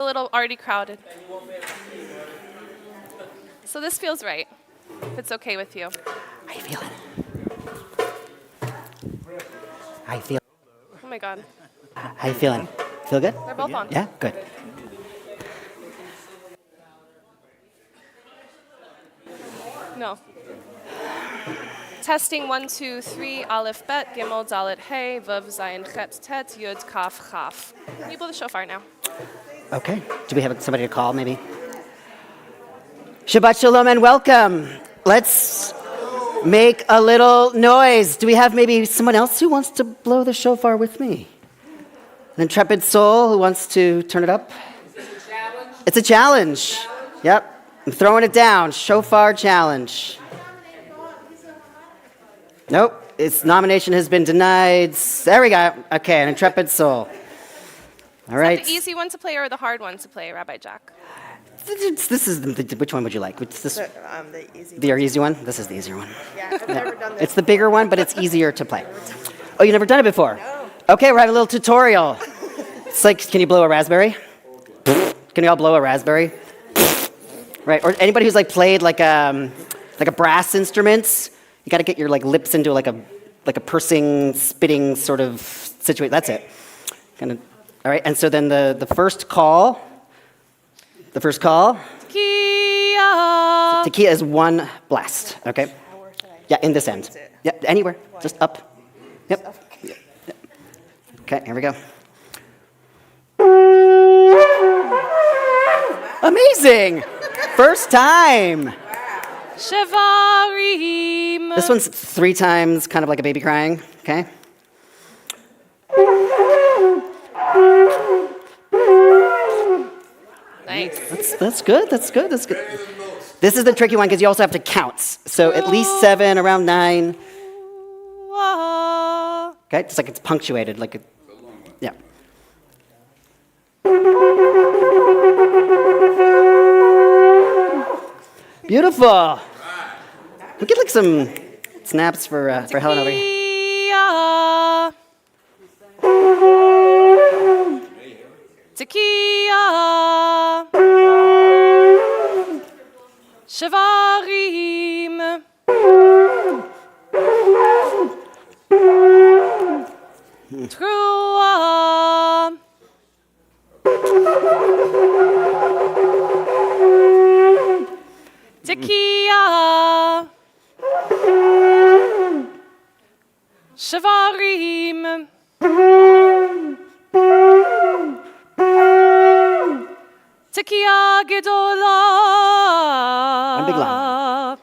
A little already crowded. So this feels right, if it's okay with you. How you feeling? How you feeling? Oh my God. How you feeling? Feel good? They're both on. Yeah? Good. No. Testing 1, 2, 3, Aleph, Bet, Gimel, Dalet, Hey, Vav, Zayin, Chet, Tet, Yud, Kaf, Chaf. Can you blow the shofar now? Okay. Do we have somebody to call, maybe? Shabbat Shalom and welcome. Let's make a little noise. Do we have maybe someone else who wants to blow the shofar with me? An intrepid soul who wants to turn it up? It's a challenge. Yep. I'm throwing it down. Shofar challenge. Nope. Its nomination has been denied. There we go. Okay, an intrepid soul. All right. Is that the easy one to play or the hard one to play, Rabbi Jack? This is which one would you like? Which this? The easy The easy one. This is the easier one. Yeah, I've never done this. It's the bigger one, but it's easier to play. Oh, you've never done it before? No. Okay, we're having a little tutorial. It's like, can you blow a raspberry? Can you all blow a raspberry? Right. Or anybody who's like played like a brass instruments. You got to get your like lips into like a pursing, spitting sort of situation. That's it. Kind of. All right. And so then the first call. The first call. Tekiah. Tekiah is one blast. Okay. Yeah, in this end. Yeah, anywhere. Just up. Yep. Yep. Okay. Here we go. Amazing. First time. Shevarim. This one's 3 times, kind of like a baby crying, okay? Nice. That's good. This is the tricky one because you also have to count. So at least 7, around 9. Okay, just like it's punctuated, like a, yeah. Beautiful. We get like some snaps for Helen over here. Tekiah. Shevarim. Trua. Tekiah. Shevarim. Tekiah Gedolah. One big line.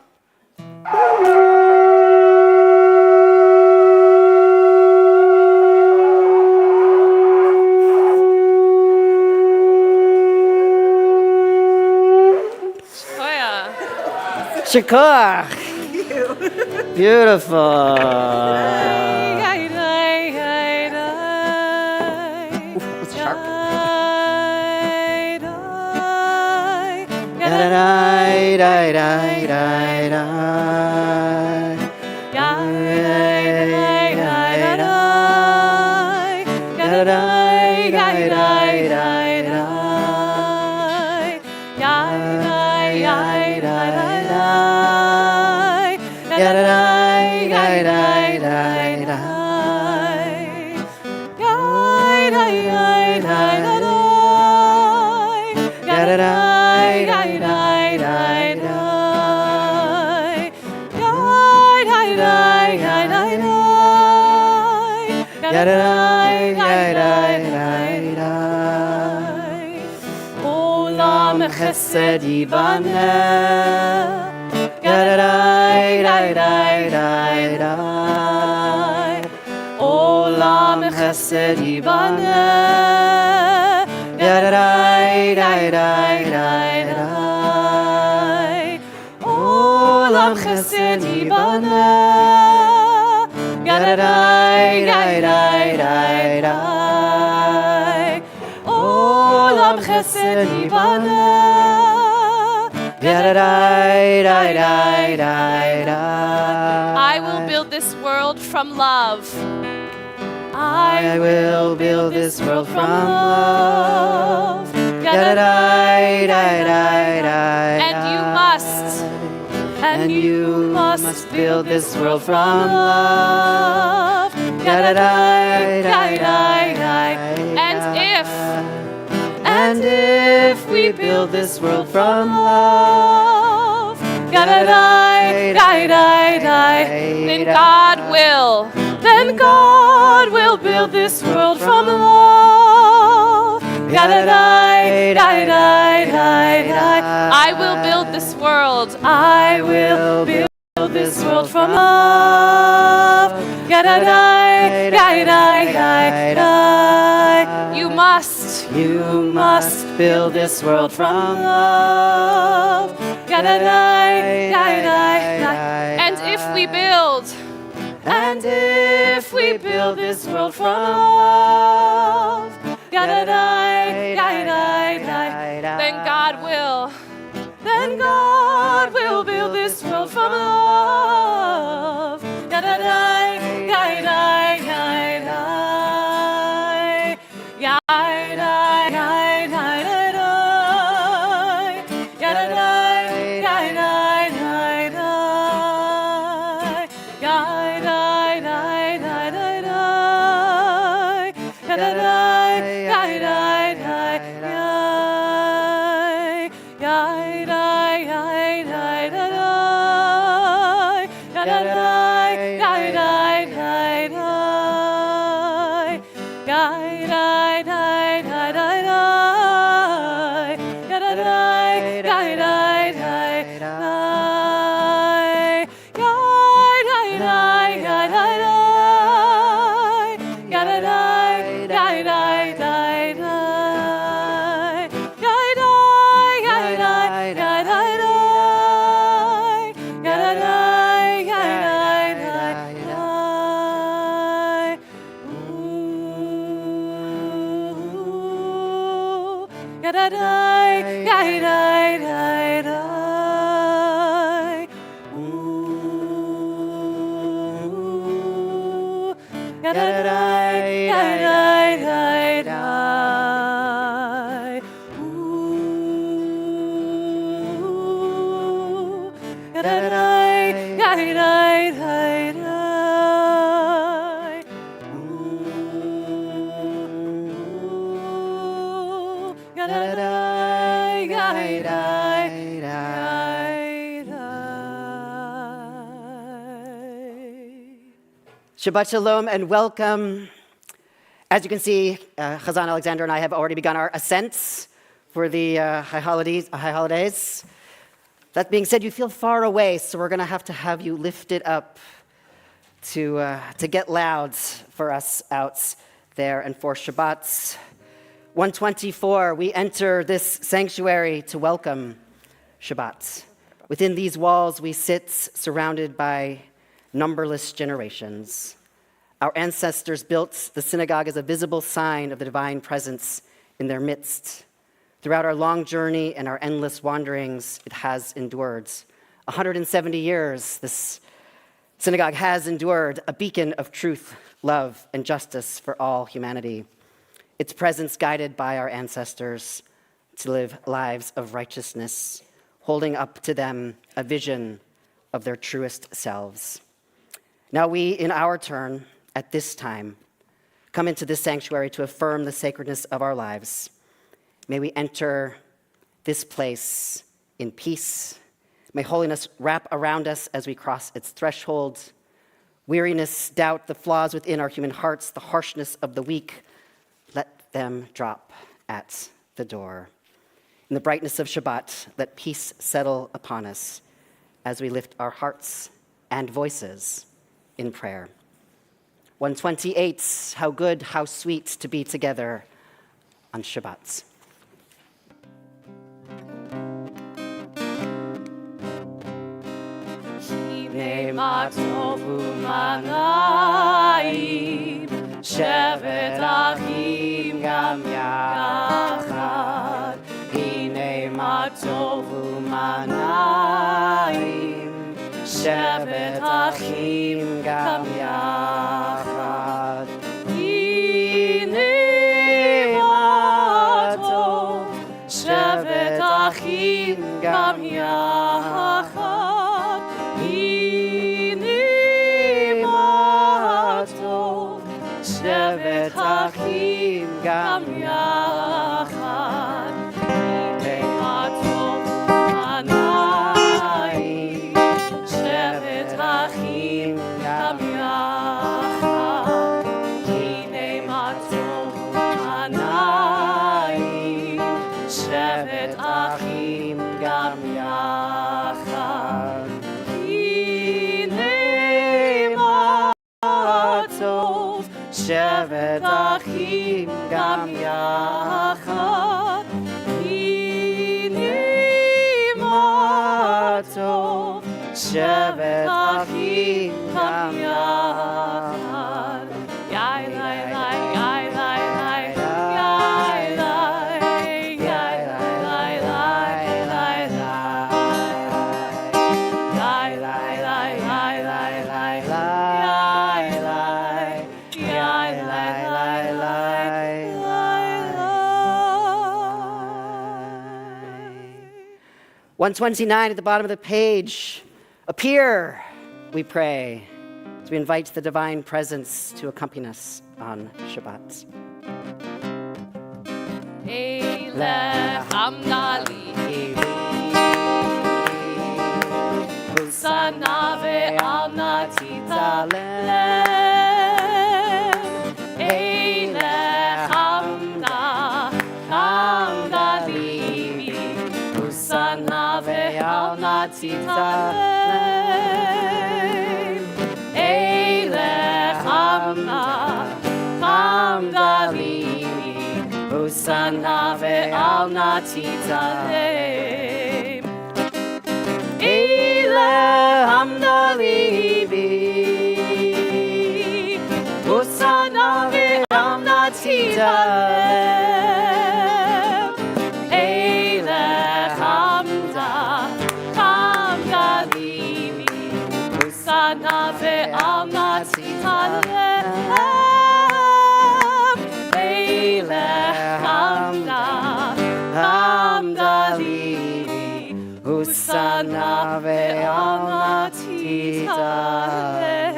Shakar. Beautiful. That's sharp. Olam chesed yibaneh. Olam chesed yibaneh. Olam chesed yibaneh. Olam chesed I will build this world from love. I will build this world from love. And you must build this world from love. And if we build this world from love, then God will build this world from love. I will build this world. I will build this world from love. You must build this world from love. And if we build this world from love, then God will build this world from love. Shabbat Shalom and welcome. As you can see, Chazan, Alexandra, and I have already begun our ascents for the high holidays. That being said, you feel far away, so we're going to have you lifted up to get loud for us out there and for Shabbat. 124, we enter this sanctuary to welcome Shabbat. Within these walls, we sit surrounded by numberless generations. Our ancestors built the synagogue as a visible sign of the divine presence in their midst. Throughout our long journey and our endless wanderings, it has endured. 170 years, this synagogue has endured, a beacon of truth, love, and justice for all humanity. Its presence guided by our ancestors to live lives of righteousness, holding up to them a vision of their truest selves. Now we, in our turn, at this time, come into this sanctuary to affirm the sacredness of our lives. May we enter this place in peace. May holiness wrap around us as we cross its threshold. Weariness, doubt, the flaws within our human hearts, the harshness of the weak, let them drop at the door. In the brightness of Shabbat, let peace settle upon us as we lift our hearts and voices in prayer. 128, how good, how sweet to be together on Shabbat. Hine ma tovu manayim, shevet achim gam yachad. Hine ma tovu manayim, shevet achim gam yachad. Hine ma tov אחים גם יחד, הנה מה טוב, שבת אחים גם יחד, הנה מה טוב עניים, שבת אחים גם יחד, הנה מה טוב עניים, שבת אחים גם יחד, הנה מה טוב, שבת אחים גם יחד, הנה מה טוב, שבת אחים גם יחד, יאי לי לי יאי לי לי יאי לי יאי לי לי יאי לי – 129 at the bottom of the page. Appear, we pray, as we invite the divine presence to accompany us on Shabbat. Elech Amnali Sana ve'alna titalem Elech Amnali Sana ve'alna titalem Elech Amnali Hosanna ve'alna titalem Elech Amnali Hosanna ve'alna titalem Elech Amnali Hosanna ve'alna titalem Elech Amnali Hosanna ve'alna titalem.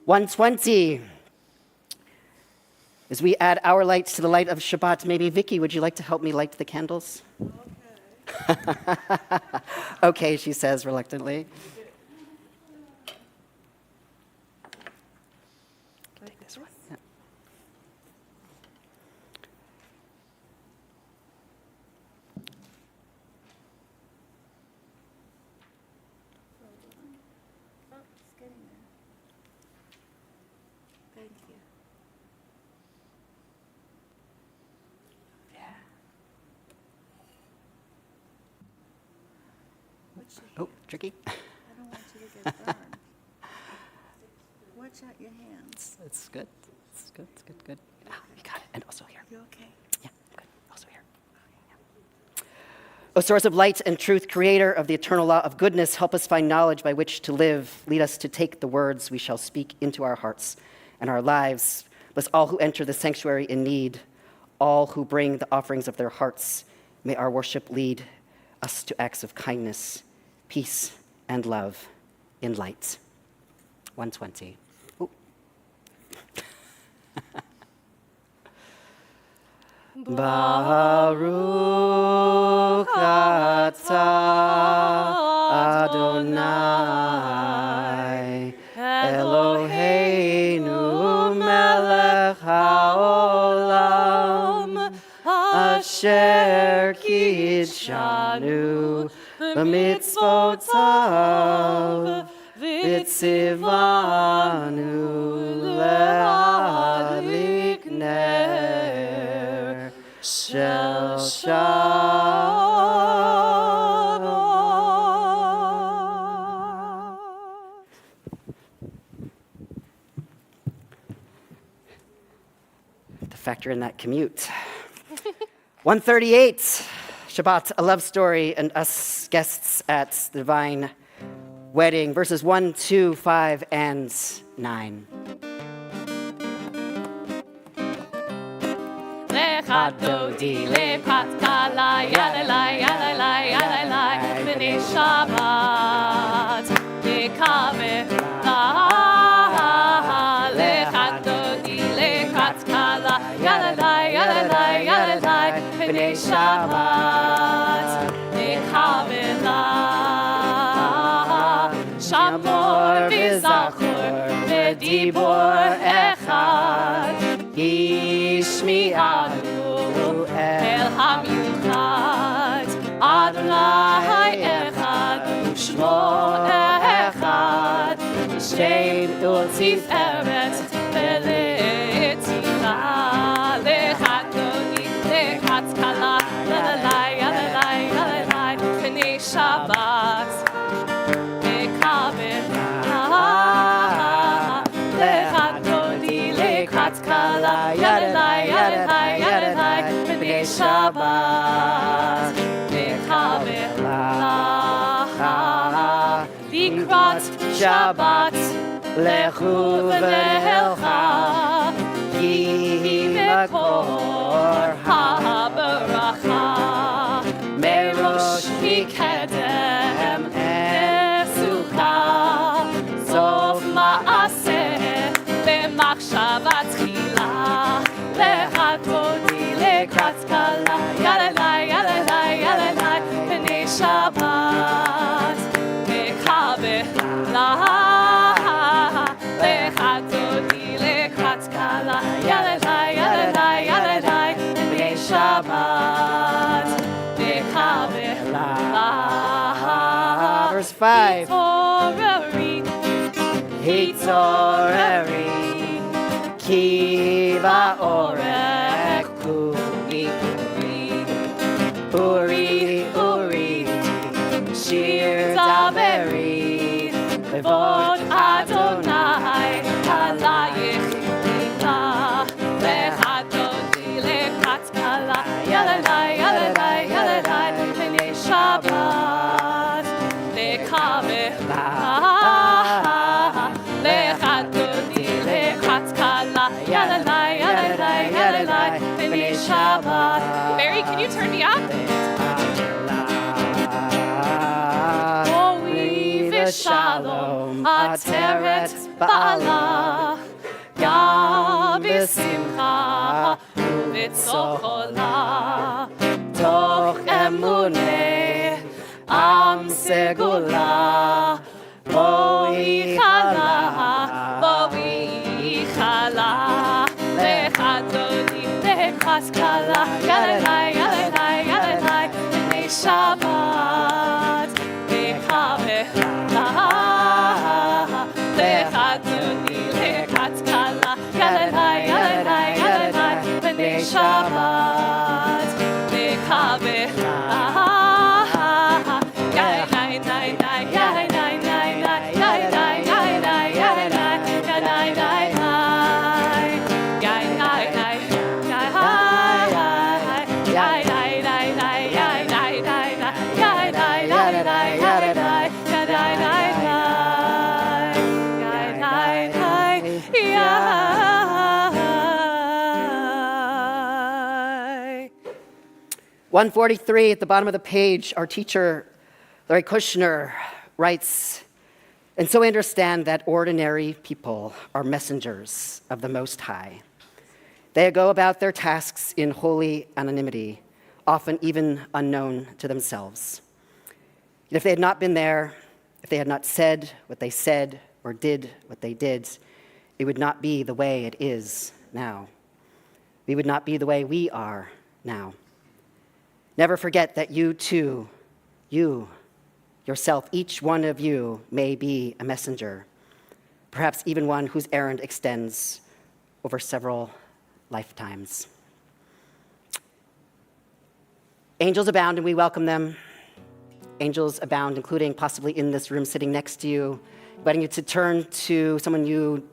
120. As we add our lights to the light of Shabbat, maybe Vicky, would you like to help me light the candles? Okay. Okay, she says reluctantly. Take this one. Yeah. Oh, it's getting there. Thank you. Oh, tricky. I don't want you to get burned. Watch out your hands. It's good. It's good. It's good. Good. Ah, you got it. And also here. You okay? Yeah, good. Also here. Yeah. O source of light and truth, creator of the eternal law of goodness, help us find knowledge by which to live. Lead us to take the words we shall speak into our hearts and our lives. Bless all who enter the sanctuary in need, all who bring the offerings of their hearts. May our worship lead us to acts of kindness, peace, and love in light. 120. Ooh. Baruch atah Adonai Eloheinu melech haolam asher kidshanu b'mitzvotav v'tzivanu le'adlik ner shel Shabbat. To factor in that commute. 138, Shabbat, a love story, and us guests at the divine wedding, verses 1, 2, 5, and 9. Lechad dodi lekhat kala yalalai yalalai yalalai b'nei Shabbat lekave la lechad dodi lekhat kala yalalai yalalai yalalai b'nei Shabbat lekave la Shamor v'zachor v'dibor echad Yishmi'anu el hamiuchad Adonai echad U'shmo echad Shem u'tiferet v'le'etzila Lechad dodi lechat kala Yalalai yalalai yalalai B'nei Shabbat Lekaveh Lechad dodi lechat kala Yalalai yalalai yalalai B'nei Shabbat Lekaveh Likrat Shabbat Lechu v'lehelcha Yihi v'kor ha'baracha Merosh mikedem esucha Sof ma'aseh b'machshava tchila Lechad dodi lekrat kala Yalalai yalalai yalalai B'nei Shabbat Lekaveh la Lechad dodi lekrat kala Yalalai yalalai yalalai B'nei Shabbat Lekaveh la Verse 5. Hitzoreri Kiva Orech Uri Uri Uri Shir Daveri Vod Adonai Alayich Yita Lechad dodi lekhat kala Yalalai yalalai yalalai B'nei Shabbat Lekaveh Lechad dodi lekhat kala Yalalai yalalai yalalai B'nei Shabbat Mary, can you turn me up? Shalom Ateret Ba'ala Ya b'simcha V'tzochola Toch emuneh Am segula Boi chala Lechad dodi lekhat kala Yalalai yalalai yalalai B'nei Shabbat Lekaveh Lechad dodi lekhat kala Yalalai yalalai yalalai B'nei Shabbat Lekaveh Yeah. 143 at the bottom of the page, our teacher, Larry Kushner, writes, and so we understand that ordinary people are messengers of the Most High. They go about their tasks in holy anonymity, often even unknown to themselves. Yet if they had not been there, if they had not said what they said or did what they did, it would not be the way it is now. We would not be the way we are now. Never forget that you too, you, yourself, each one of you may be a messenger, perhaps even one whose errand extends over several lifetimes. Angels abound and we welcome them. Angels abound, including possibly in this room sitting next to you, inviting you to turn to someone you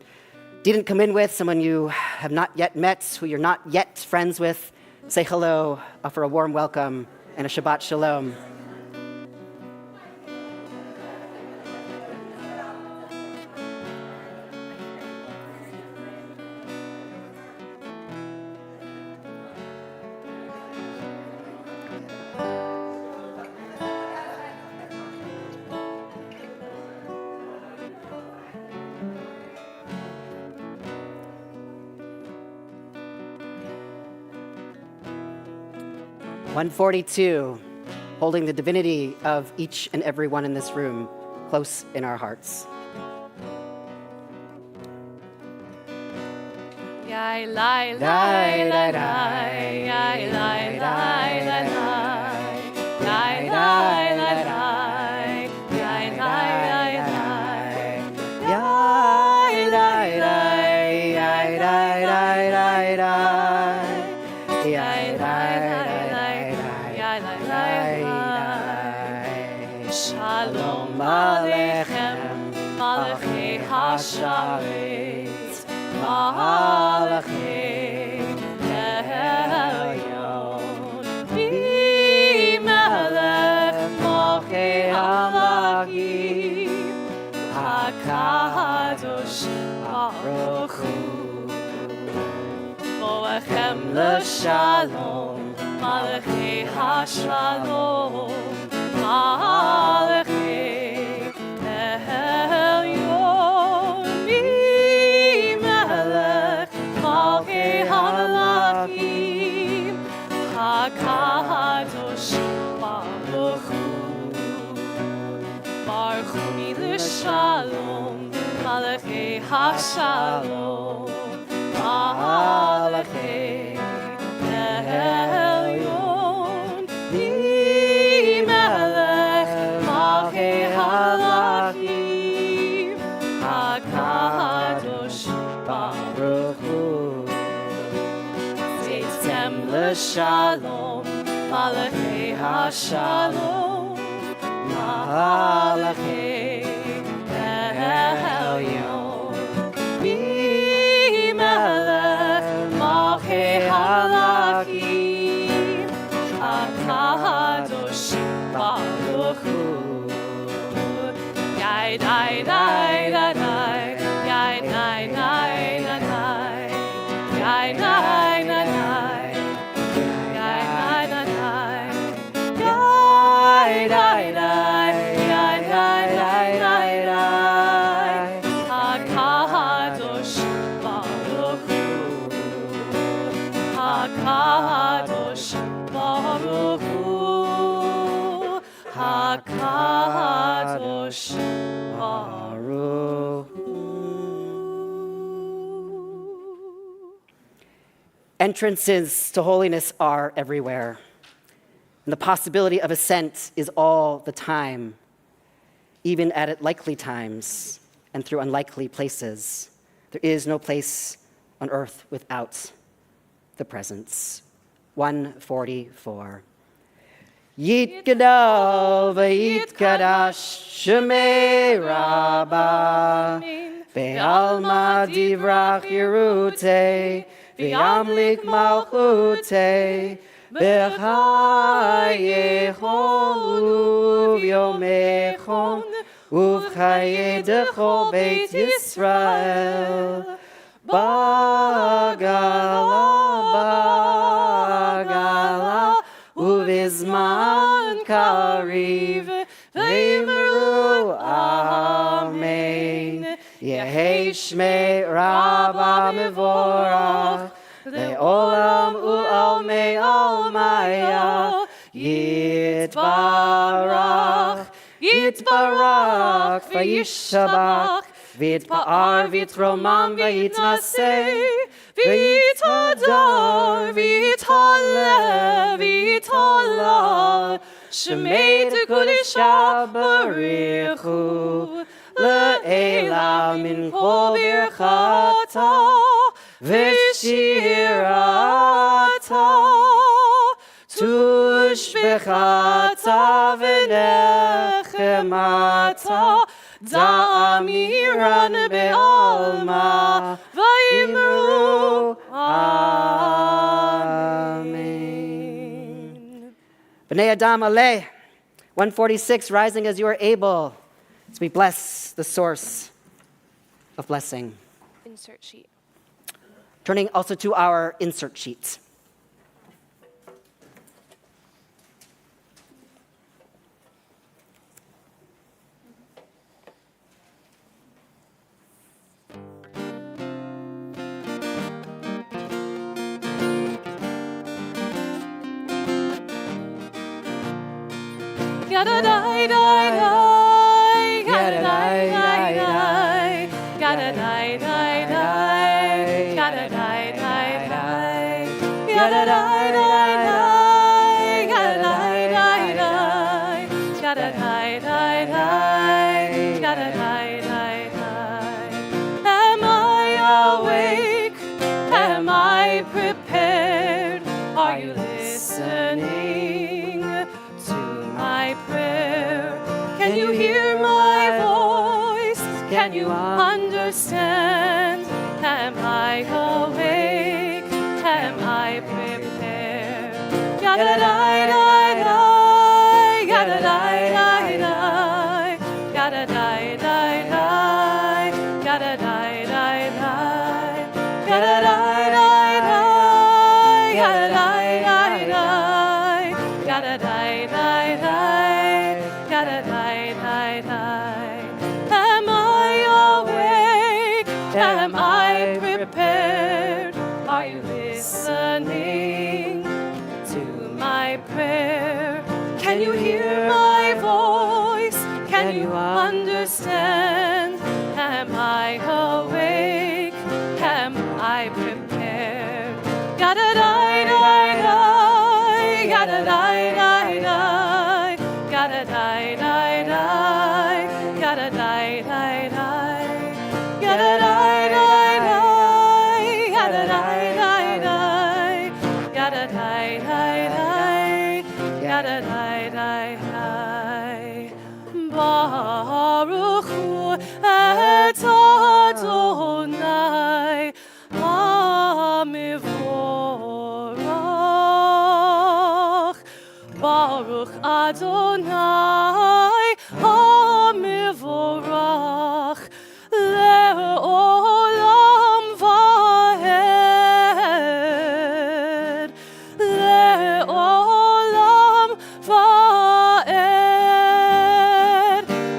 didn't come in with, someone you have not yet met, who you're not yet friends with. Say hello, offer a warm welcome, and a Shabbat Shalom. 142, holding the divinity of each and every one in this room close in our hearts. Yai lai lai lai lai, yai lai lai lai lai, yai lai lai lai, yai lai lai lai, Yai, lai, lai, yai, lai, lai, lai, lai. Yai, lai, lai, lai, yai lai lai. Shalom Aleichem, Malachei HaSharet, Malachei Elyon, Bimelech Malchei Hamlachim, HaKadosh Baruch Hu. Boachem l'shalom, Malachei HaShalom, Malachei Elyon, Bimelech Malchei Hamlachim, HaKadosh Baruch Hu. Baruch Hu l'shalom, Malachei HaShalom, Malachei Elyon, Bimelech Malchei Hamlachim, HaKadosh Baruch Hu. Tzeitzem l'shalom, Malachei HaShalom, Malachei Elyon, Bimelech Malchei Hamlachim, HaKadosh Baruch Hu. Yai dai dai dai dai, yai dai dai dai dai, yai dai dai dai, yai dai dai dai, yai dai dai, yai dai dai dai dai. HaKadosh Baruch Hu, HaKadosh Baruch Hu, HaKadosh Baruch Hu. Entrances to holiness are everywhere, and the possibility of ascent is all the time, even at likely times and through unlikely places. There is no place on earth without the presence. 144. Yitgadal v'yitkadash shemei Rabba ve'alma divrach yerute ve'amlik malchute b'chayechon u'vyomechon u'v'chayedecho beit Yisrael bagala uvizman kariv v'imru amen Yehei shmei Rabba mevorach le'olam u'almei almaya yitbarach yitbarach v'yishabach v'yitpa'ar v'yitromam v'yitnaseh v'yitadar v'yitaleh v'yitalal shemei tekudesha barichu le'ela min kol birchata v'shirata tushbechata v'nechemata da'amiran be'alma v'yimru amen. B'nai Adam aleh, 146, rising as you are able, as we bless the source of blessing. Insert sheet. Turning also to our insert sheet. Yada dai dai dai, yada dai dai dai, yada dai dai dai, yada dai dai dai, yada dai dai dai, yada dai dai dai, yada dai dai dai, yada dai dai dai. Am I awake? Am I prepared? Are you listening to my prayer? Can you hear my voice? Can you understand? Am I awake? Am I prepared? Yada dai dai dai, yada dai dai dai, yada dai dai dai, yada dai dai dai, yada dai dai dai, yada dai dai dai, yada dai dai dai, yada dai dai dai. Am I awake? Am I prepared? Are you listening to my prayer? Can you hear my voice? Can you understand? Am I awake? Am I prepared? Yada dai dai dai, yada dai dai dai, yada dai dai dai, yada dai dai dai, yada dai dai dai, yada dai dai dai, yada dai dai dai, yada dai dai dai. Baruch hu et Adonai HaMevorach. Baruch Adonai HaMevorach le'olam va'ed, le'olam va'ed.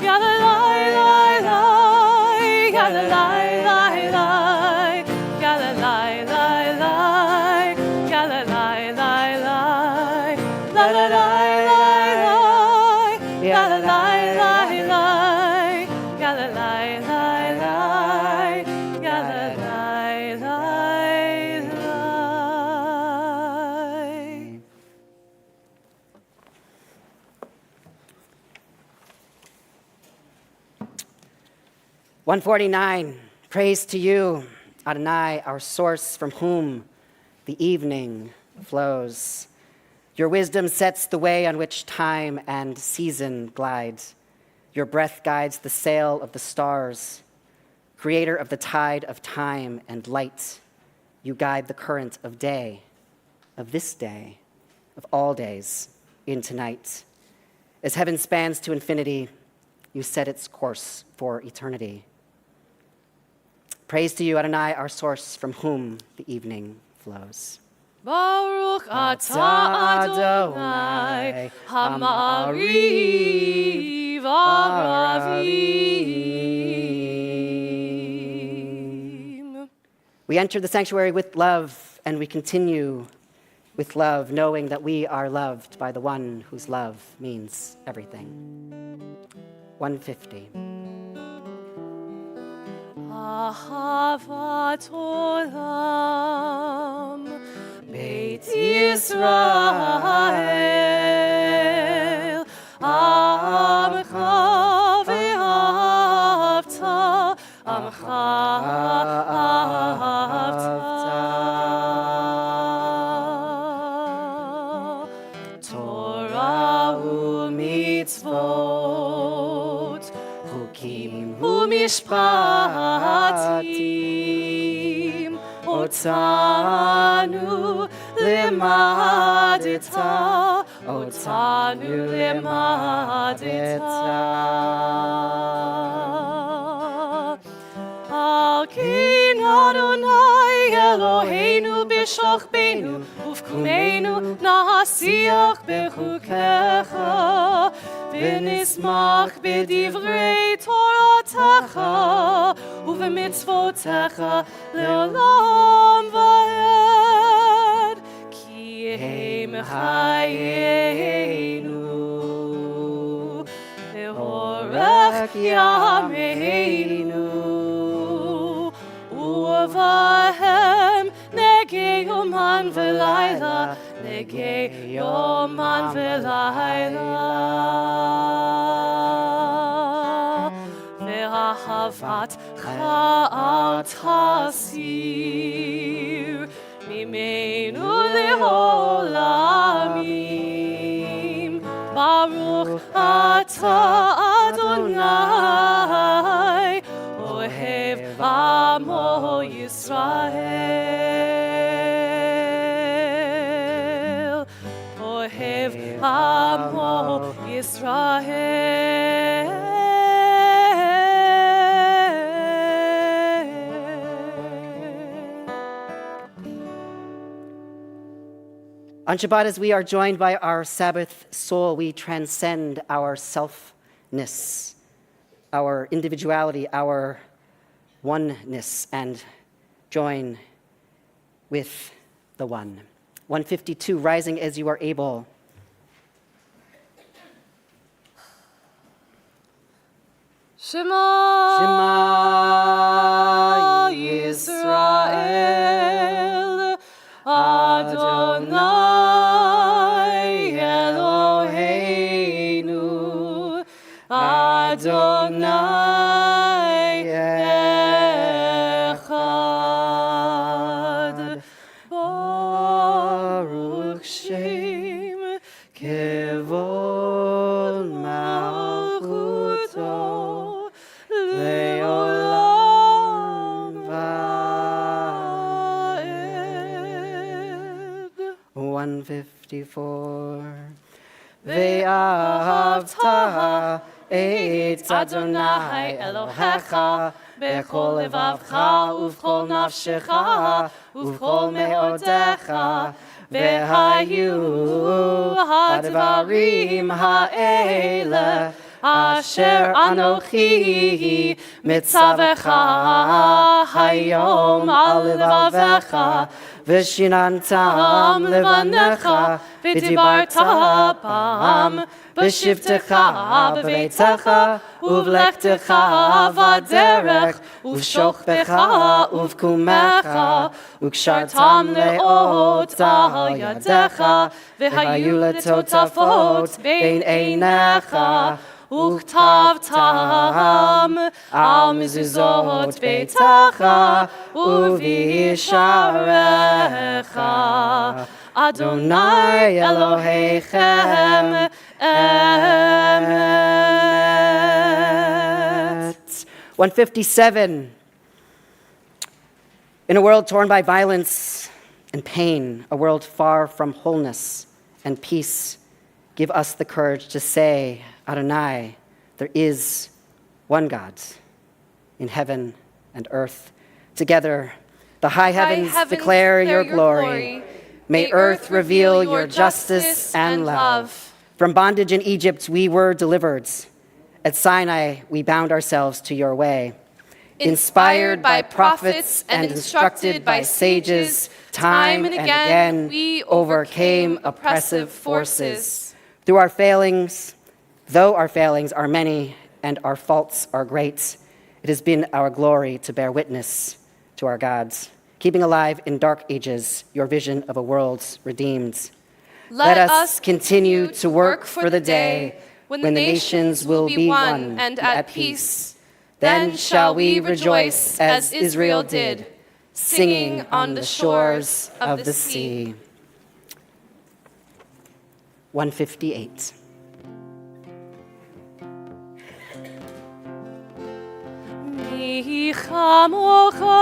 Yada lai lai lai, yada lai lai lai, yada lai lai lai, yada lai lai lai, la la lai lai lai, yada lai lai lai, yada lai lai lai, yada lai lai lai. 149, praise to you, Adonai, our source from whom the evening flows. Your wisdom sets the way on which time and season glide. Your breath guides the sail of the stars. Creator of the tide of time and light, you guide the current of day, of this day, of all days, into night. As heaven spans to infinity, you set its course for eternity. Praise to you, Adonai, our source from whom the evening flows. Baruch atah Adonai Hamariv Aravim. We enter the sanctuary with love, and we continue with love, knowing that we are loved by the one whose love means everything. 150. Ahavat olam Beit Yisrael Amcha ve'ahavta Amcha ahavta Torah u'mitzvot Hukim u'mishpatim Otanu lemadeta, otanu lemadeta. Al kin Adonai Eloheinu b'shochbeinu, ufkumeinu na'asiach bechukecha, v'nismach b'divrei Toratecha, ובמצוותיך לעולם ועד, כי הם חיינו. yameinu Uvahem nege yoman v'layla, nege yoman v'layla. Ve'ahavat cha'al tasir mimenu le'olamim. Baruch atah Adonai, ohev amo Yisrael, ohev amo Yisrael. On Shabbat, as we are joined by our Sabbath soul, we transcend our selfness, our individuality, our oneness, and join with the one. 152, rising as you are able. Shema, Shema Yisrael, Adonai Eloheinu, Adonai Echad. Baruch Shem Kevod Malchuto Leolam Va'ed. 154. Ve'ahavta et Adonai Elohecha bechol levavcha uvchol nafshecha uvchol me'odecha ve'hayu hadvarim ha'ele asher anochi mitzavecha hayom al levavecha v'shinantam levanecha v'dibarta bam v'shivtecha b'veitecha uvlechtecha v'derech uv'shochbecha uv'kumecha ukshartam le'ot al yadecha v'hayu letotafot bein einecha וכתבתם על מזוזות ביתך ובשעריך אדוני אלוהיכם אמת. 157. In a world torn by violence and pain, a world far from wholeness and peace, give us the courage to say, Adonai, there is one God in heaven and earth. Together, the high heavens declare your glory. May earth reveal your justice and love. From bondage in Egypt, we were delivered. At Sinai, we bound ourselves to your way. Inspired by prophets and instructed by sages, time and again, we overcame oppressive forces. Through our failings, though our failings are many and our faults are great, it has been our glory to bear witness to our gods, keeping alive in dark ages your vision of a world redeemed. Let us continue to work for the day when the nations will be one and at peace. Then shall we rejoice as Israel did, singing on the shores of the sea. 158. Mi chamocha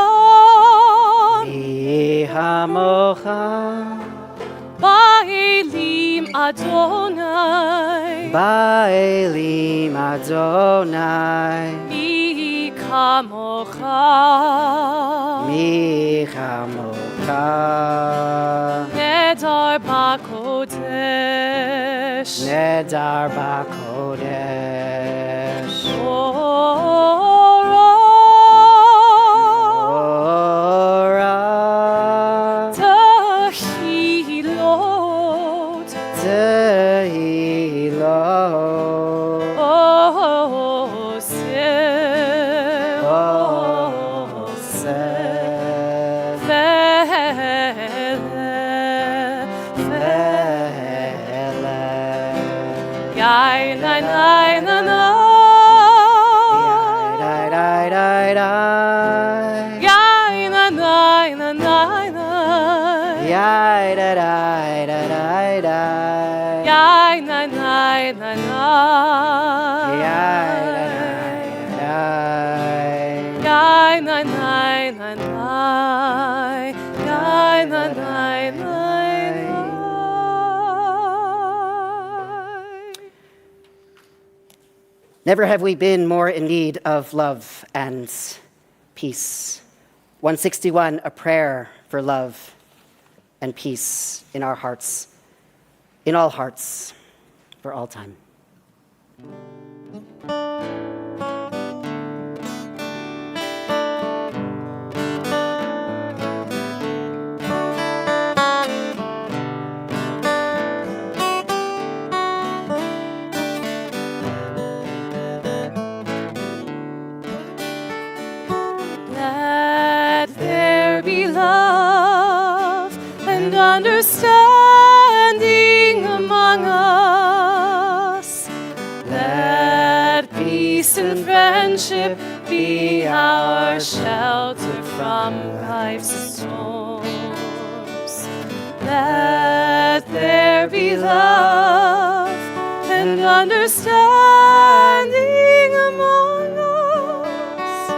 Ba'elim Adonai Ba'elim Adonai Mi chamocha Nedar ba'kodesh Yai nai nai na na. Yai na nai na nai na. Yai na nai na nai na. Yai na nai na nai. Yai na nai na nai. Never have we been more in need of love and peace. 161, a prayer for love and peace in our hearts, in all hearts, for all time. Understanding among us, let peace and friendship be our shelter from life's storms. Let there be love and understanding among us.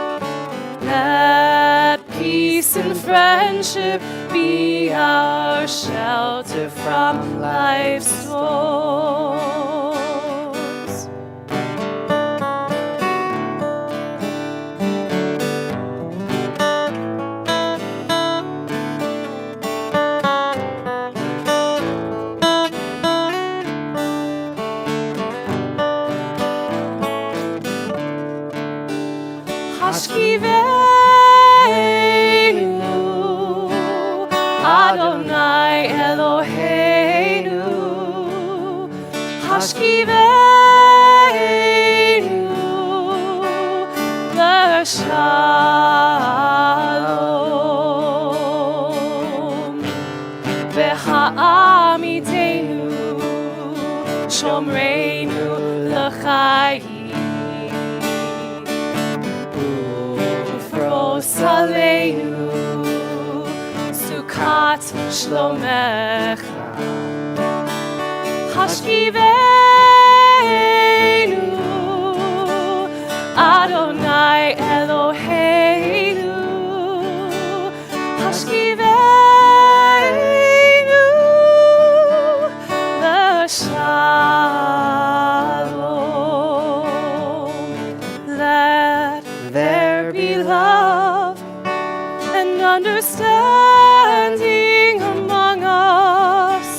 Let peace and friendship be our shelter from life's storms. Adonai Eloheinu, Hashkiveinu l'shalom, v'ha'amidenu shomreinu l'chayim, ufros aleinu Sukat Shlomecha, Hashkiveinu, Adonai Eloheinu, Hashkiveinu, l'shalom. Let there be love and understanding among us,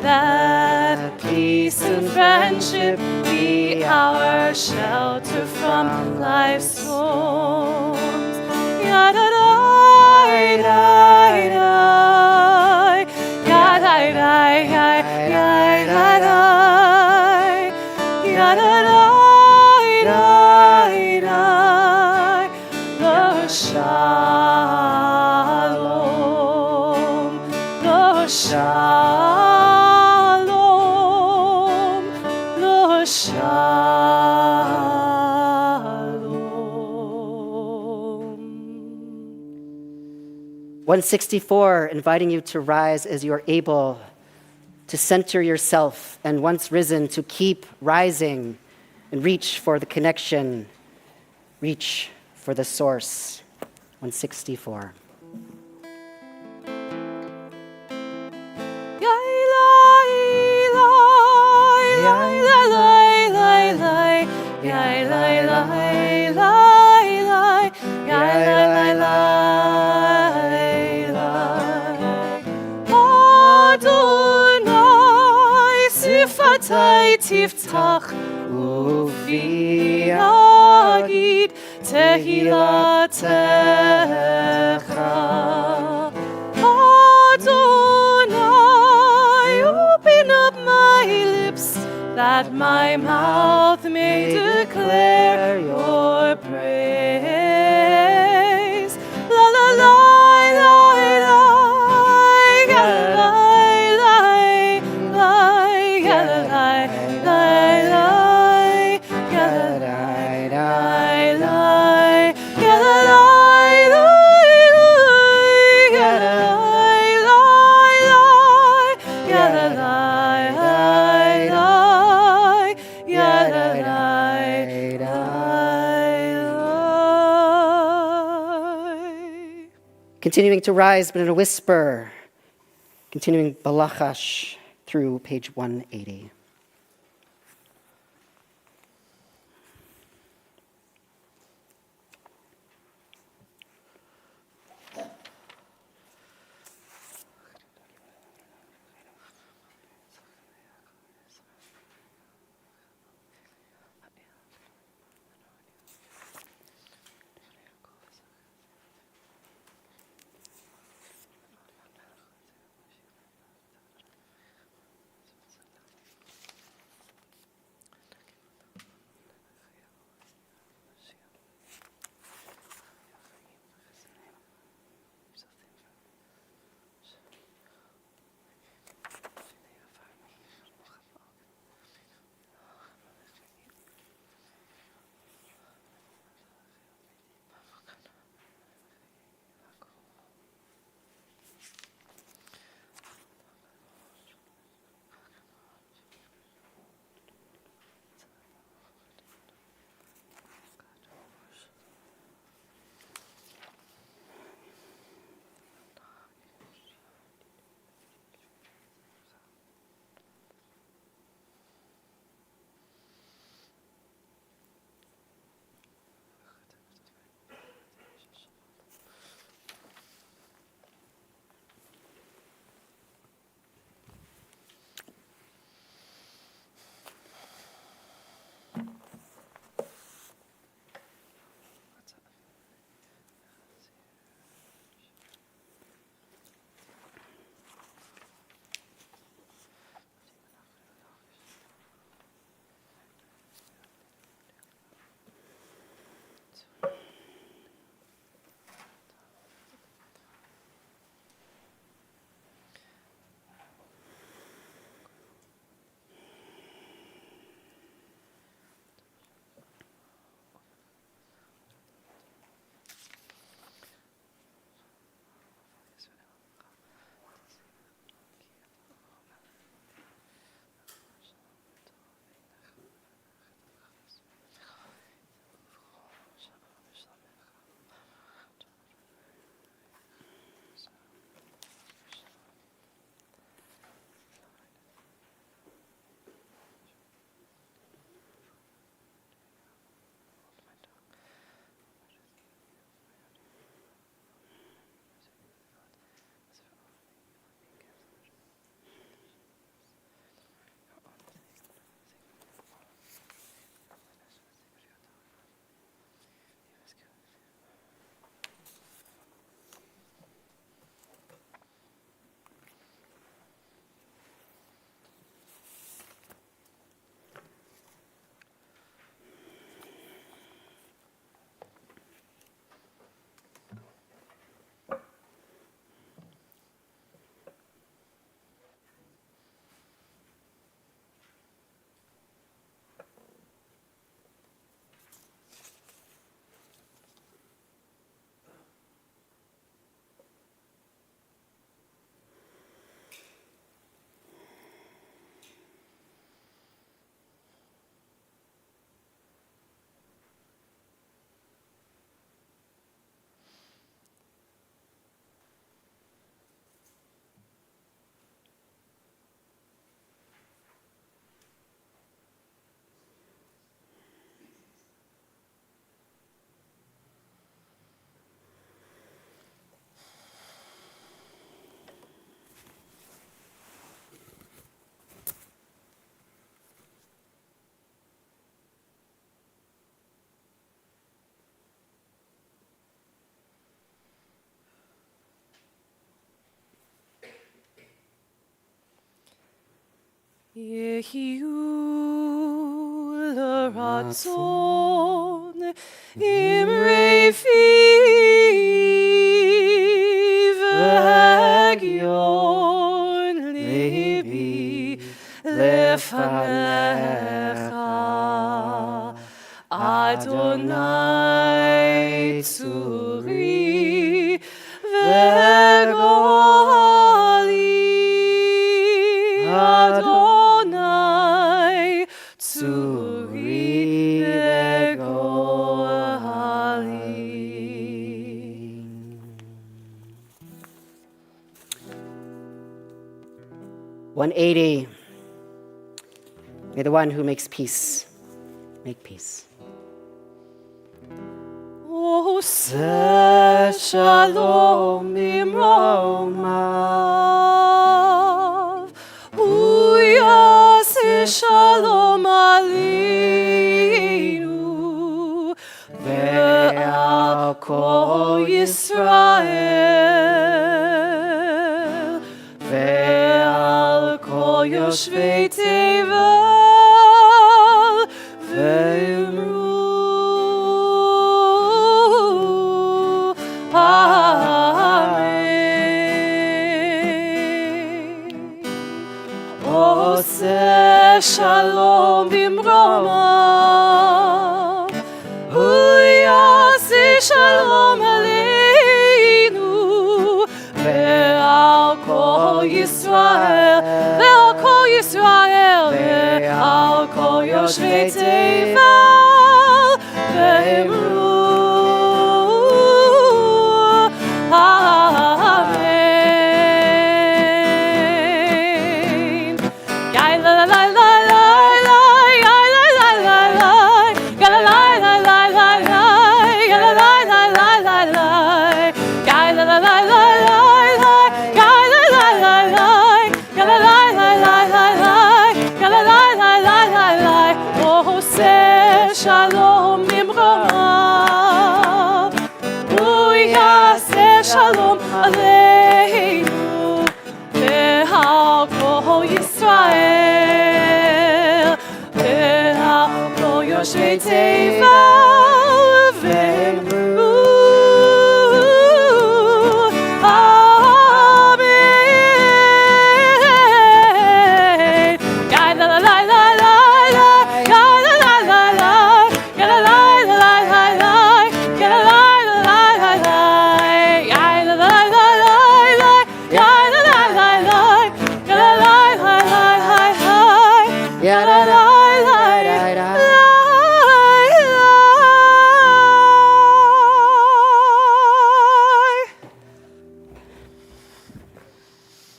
that peace and friendship be our shelter from life's storms. Yadadai, dai, dai, yadai, dai, yadai, dai, yadadai, dai, dai, l'shalom, l'shalom, l'shalom. 164, inviting you to rise as you are able, to center yourself, and once risen, to keep rising and reach for the connection, reach for the source. 164. Tiftach ufi agid tehilatecha. Adonai, open up my lips that my mouth may declare your praise. La la la la la. La Continuing to rise, but in a whisper. Continuing balachash through page 180. יחיו לרצון אמרי פי והגיון ליבי לפניך אדוני צורי וגואלי אדוני צורי וגואלי 180. May the one who makes peace make peace. עושה שלום במרומיו, הוא יעשה שלום עלינו ועל כל ישראל ועל כל יושבי תבל ואמרו עושה שלום במרומיו, הוא יעשה שלום עלינו ועל כל ישראל ועל כל ישראל ועל כל יושבי תבל ואמרו שלום במרומיו, הוא יעשה שלום עלינו ועל כל ישראל ועל כל יושבי תבל ואמרו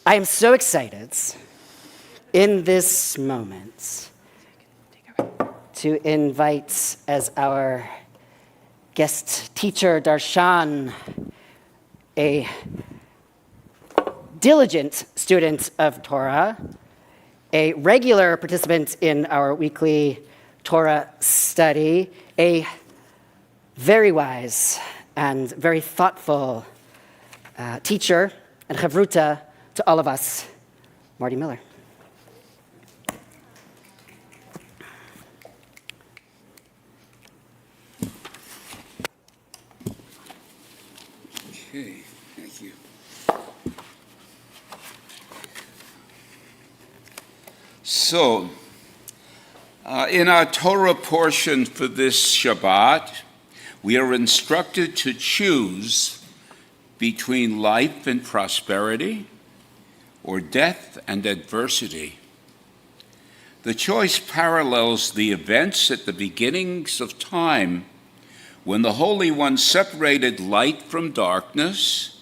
I am so excited in this moment to invite as our guest teacher, Darshan, a diligent student of Torah, a regular participant in our weekly Torah study, a very wise and very thoughtful teacher and chavruta to all of us, Marty Miller. Okay, thank you. So, in our Torah portion for this Shabbat, we are instructed to choose between life and prosperity or death and adversity. The choice parallels the events at the beginnings of time when the Holy One separated light from darkness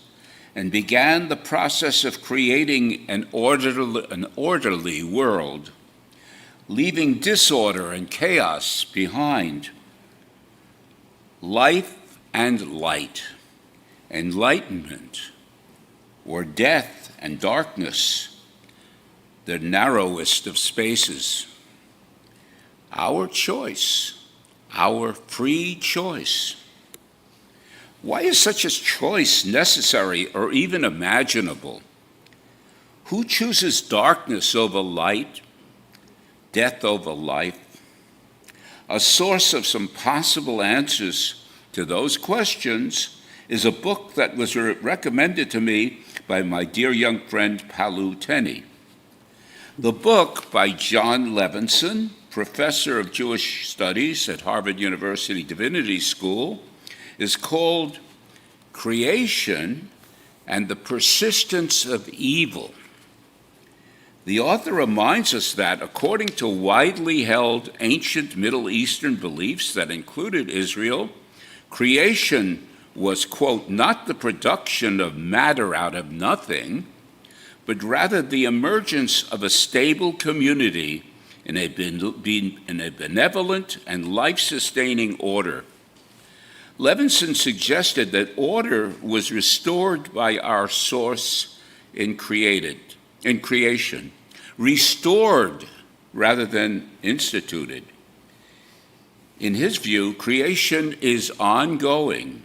and began the process of creating an orderly world, leaving disorder and chaos behind. Life and light, enlightenment, or death and darkness, the narrowest of spaces. Our choice, our free choice. Why is such a choice necessary or even imaginable? Who chooses darkness over light, death over life? A source of some possible answers to those questions is a book that was recommended to me by my dear young friend Palu Tenney. The book by John Levinson, professor of Jewish Studies at Harvard University Divinity School, is called Creation and the Persistence of Evil. The author reminds us that, according to widely held ancient Middle Eastern beliefs that included Israel, creation was, quote, not the production of matter out of nothing, but rather the emergence of a stable community in a benevolent and life-sustaining order. Levinson suggested that order was restored by our source in creation, restored rather than instituted. In his view, creation is ongoing,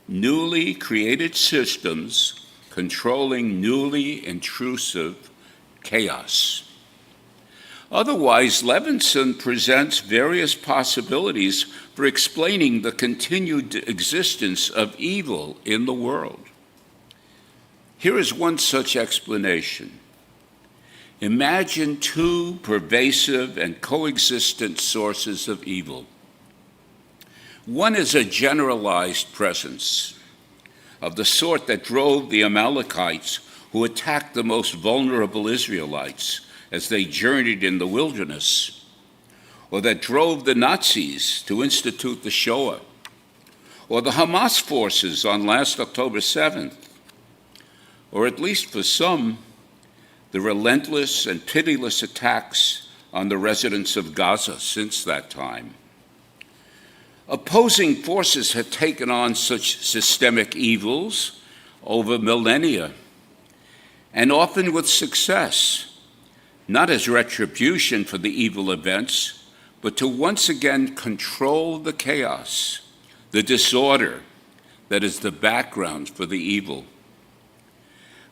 newly created systems controlling newly intrusive chaos. Otherwise, Levinson presents various possibilities for explaining the continued existence of evil in the world. Here is one such explanation. Imagine two pervasive and coexistent sources of evil. One is a generalized presence of the sort that drove the Amalekites who attacked the most vulnerable Israelites as they journeyed in the wilderness, or that drove the Nazis to institute the Shoah, or the Hamas forces on last October 7th, or at least for some, the relentless and pitiless attacks on the residents of Gaza since that time. Opposing forces have taken on such systemic evils over millennia, and often with success, not as retribution for the evil events, but to once again control the chaos, the disorder that is the background for the evil.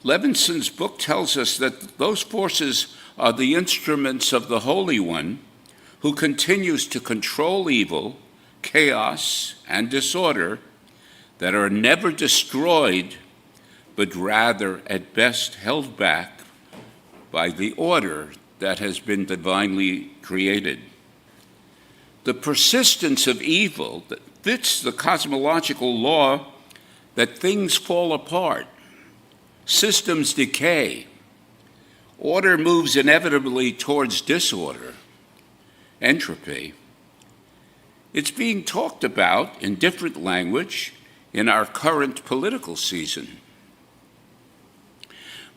Levinson's book tells us that those forces are the instruments of the Holy One who continues to control evil, chaos, and disorder that are never destroyed, but rather at best held back by the order that has been divinely created. The persistence of evil that fits the cosmological law that things fall apart, systems decay, order moves inevitably towards disorder, entropy. It's being talked about in different language in our current political season.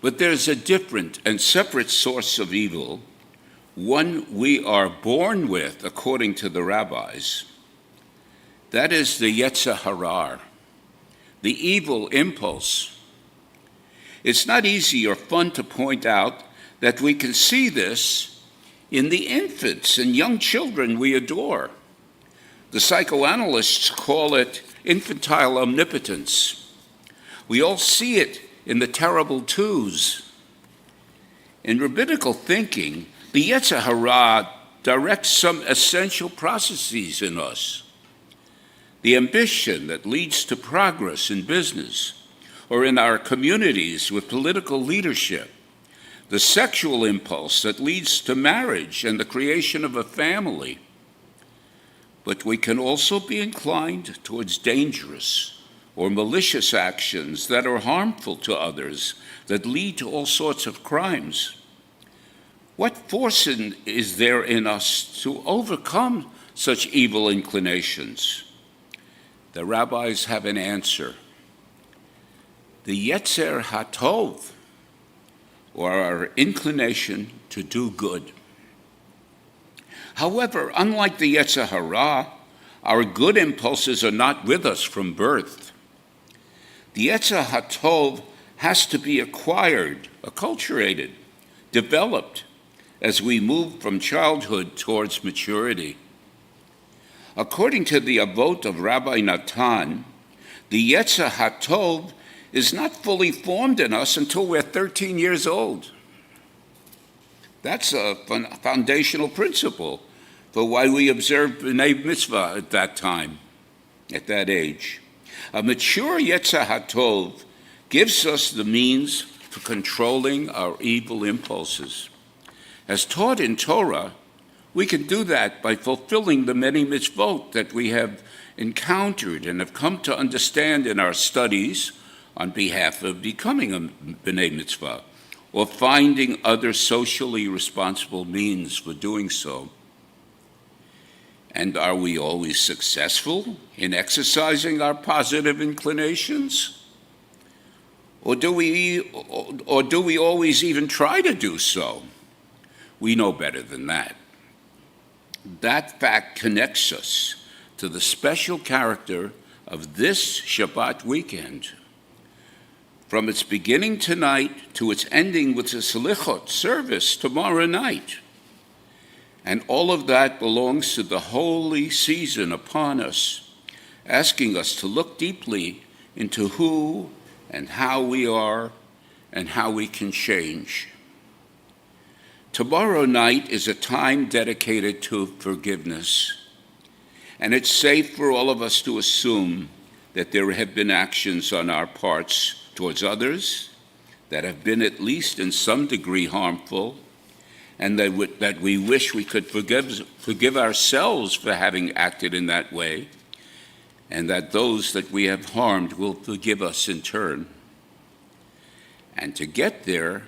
But there's a different and separate source of evil, one we are born with, according to the rabbis. That is the Yetzer Hara, the evil impulse. It's not easy or fun to point out that we can see this in the infants and young children we adore. The psychoanalysts call it infantile omnipotence. We all see it in the terrible twos. In rabbinical thinking, the Yetzer Hara directs some essential processes in us. The ambition that leads to progress in business or in our communities with political leadership. The sexual impulse that leads to marriage and the creation of a family. But we can also be inclined towards dangerous or malicious actions that are harmful to others, that lead to all sorts of crimes. What force is there in us to overcome such evil inclinations? The rabbis have an answer. The Yetzer HaTov, or our inclination to do good. However, unlike the Yetzer Hara, our good impulses are not with us from birth. The Yetzer HaTov has to be acquired, acculturated, developed as we move from childhood towards maturity. According to the Avot of Rabbi Natan, the Yetzer HaTov is not fully formed in us until we're 13 years old. That's a foundational principle for why we observe B'nai Mitzvah at that time, at that age. A mature Yetzer HaTov gives us the means for controlling our evil impulses. As taught in Torah, we can do that by fulfilling the many mitzvot that we have encountered and have come to understand in our studies on behalf of becoming a B'nai Mitzvah, or finding other socially responsible means for doing so. And are we always successful in exercising our positive inclinations? Or do we always even try to do so? We know better than that. That fact connects us to the special character of this Shabbat weekend. From its beginning tonight to its ending with the Selichot service tomorrow night. And all of that belongs to the holy season upon us, asking us to look deeply into who and how we are and how we can change. Tomorrow night is a time dedicated to forgiveness, and it's safe for all of us to assume that there have been actions on our parts towards others that have been at least in some degree harmful, and that we wish we could forgive ourselves for having acted in that way, and that those that we have harmed will forgive us in turn. And to get there,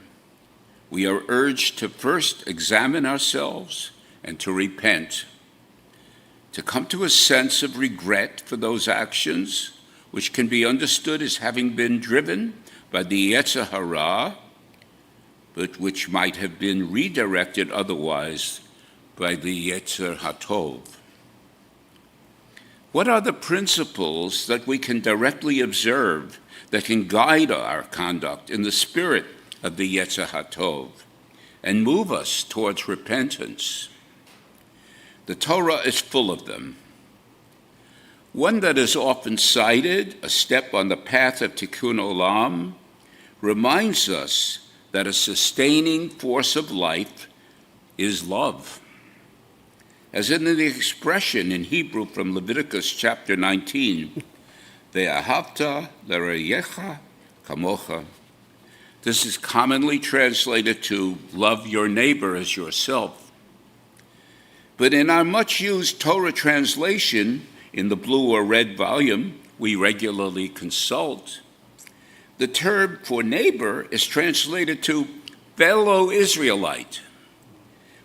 we are urged to first examine ourselves and to repent, to come to a sense of regret for those actions which can be understood as having been driven by the Yetzer Hara, but which might have been redirected otherwise by the Yetzer HaTov. What are the principles that we can directly observe that can guide our conduct in the spirit of the Yetzer HaTov and move us towards repentance? The Torah is full of them. One that is often cited, a step on the path of Tikkun Olam, reminds us that a sustaining force of life is love. As in the expression in Hebrew from Leviticus chapter 19, Ve'ahavta l'reyecha kamocha. This is commonly translated to love your neighbor as yourself. But in our much used Torah translation, in the blue or red volume we regularly consult, the term for neighbor is translated to fellow Israelite,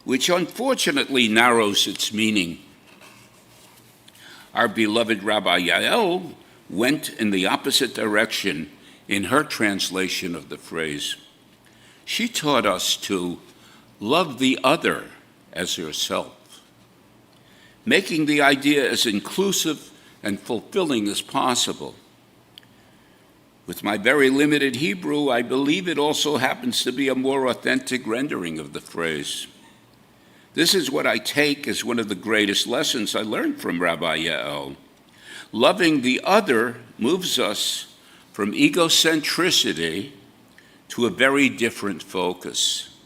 which unfortunately narrows its meaning. Our beloved Rabbi Yael went in the opposite direction in her translation of the phrase. She taught us to love the other as yourself, making the idea as inclusive and fulfilling as possible. With my very limited Hebrew, I believe it also happens to be a more authentic rendering of the phrase. This is what I take as one of the greatest lessons I learned from Rabbi Yael. Loving the other moves us from egocentricity to a very different focus.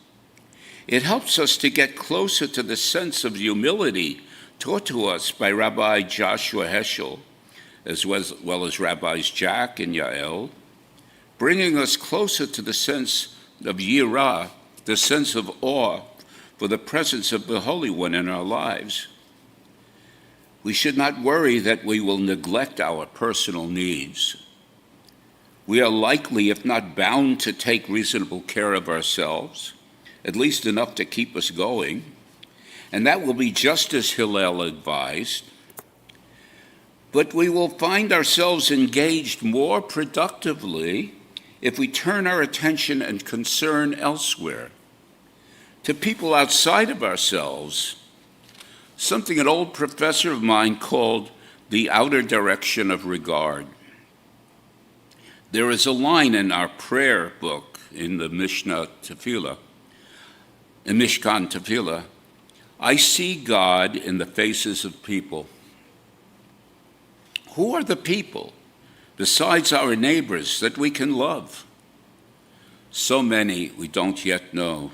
It helps us to get closer to the sense of humility taught to us by Rabbi Joshua Heschel, as well as Rabbis Jack and Yael, bringing us closer to the sense of yirah, the sense of awe for the presence of the Holy One in our lives. We should not worry that we will neglect our personal needs. We are likely, if not bound, to take reasonable care of ourselves, at least enough to keep us going, and that will be just as Hillel advised. But we will find ourselves engaged more productively if we turn our attention and concern elsewhere, to people outside of ourselves, something an old professor of mine called the outer direction of regard. There is a line in our prayer book in the Mishkan Tefillah, I see God in the faces of people. Who are the people, besides our neighbors, that we can love? So many we don't yet know.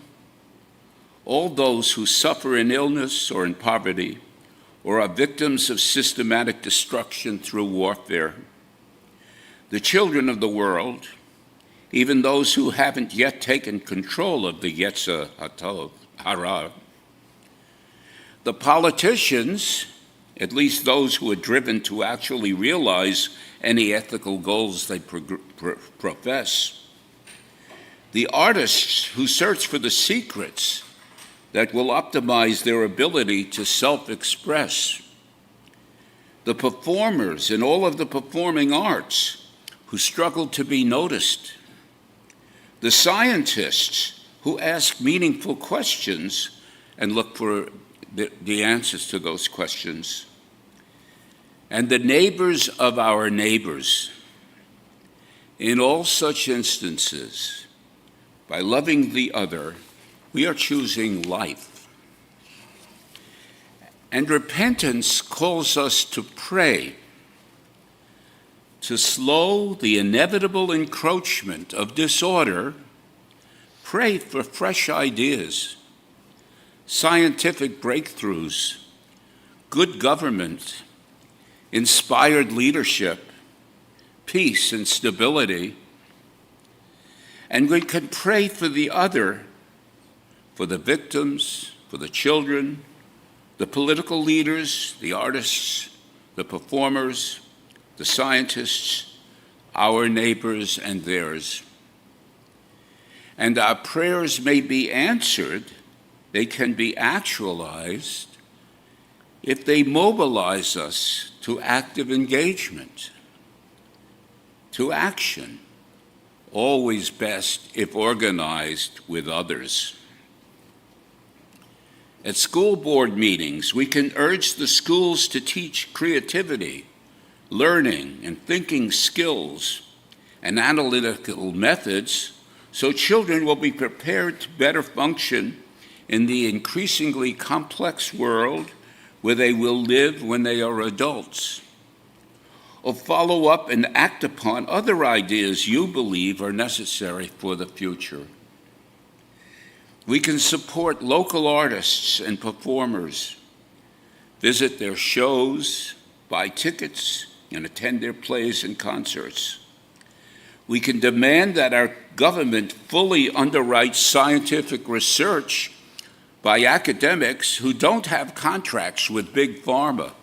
All those who suffer in illness or in poverty, or are victims of systematic destruction through warfare. The children of the world, even those who haven't yet taken control of the Yetzer Hara. The politicians, at least those who are driven to actually realize any ethical goals they profess. The artists who search for the secrets that will optimize their ability to self-express. The performers in all of the performing arts who struggle to be noticed. the scientists who ask meaningful questions and look for the answers to those questions, and the neighbors of our neighbors. In all such instances, by loving the other, we are choosing life. And repentance calls us to pray, to slow the inevitable encroachment of disorder, pray for fresh ideas, scientific breakthroughs, good government, inspired leadership, peace and stability. And we can pray for the other, for the victims, for the children, the political leaders, the artists, the performers, the scientists, our neighbors and theirs. And our prayers may be answered, they can be actualized if they mobilize us to active engagement, to action, always best if organized with others. At school board meetings, we can urge the schools to teach creativity, learning and thinking skills, and analytical methods so children will be prepared to better function in the increasingly complex world where they will live when they are adults. Or follow up and act upon other ideas you believe are necessary for the future. We can support local artists and performers, visit their shows, buy tickets, and attend their plays and concerts. We can demand that our government fully underwrite scientific research by academics who don't have contracts with Big Pharma.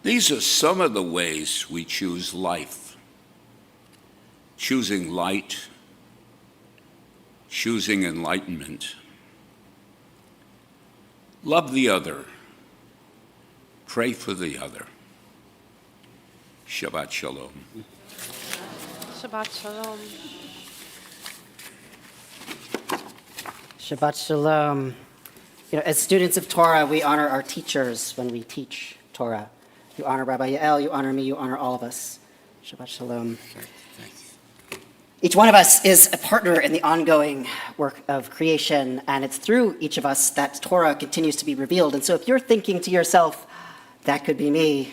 These are some of the ways we choose life. Choosing light, choosing enlightenment. Love the other. Pray for the other. Shabbat Shalom. Shabbat Shalom. Shabbat Shalom. As students of Torah, we honor our teachers when we teach Torah. You honor Rabbi Yael, you honor me, you honor all of us. Shabbat Shalom. Each one of us is a partner in the ongoing work of creation, and it's through each of us that Torah continues to be revealed. And so if you're thinking to yourself, that could be me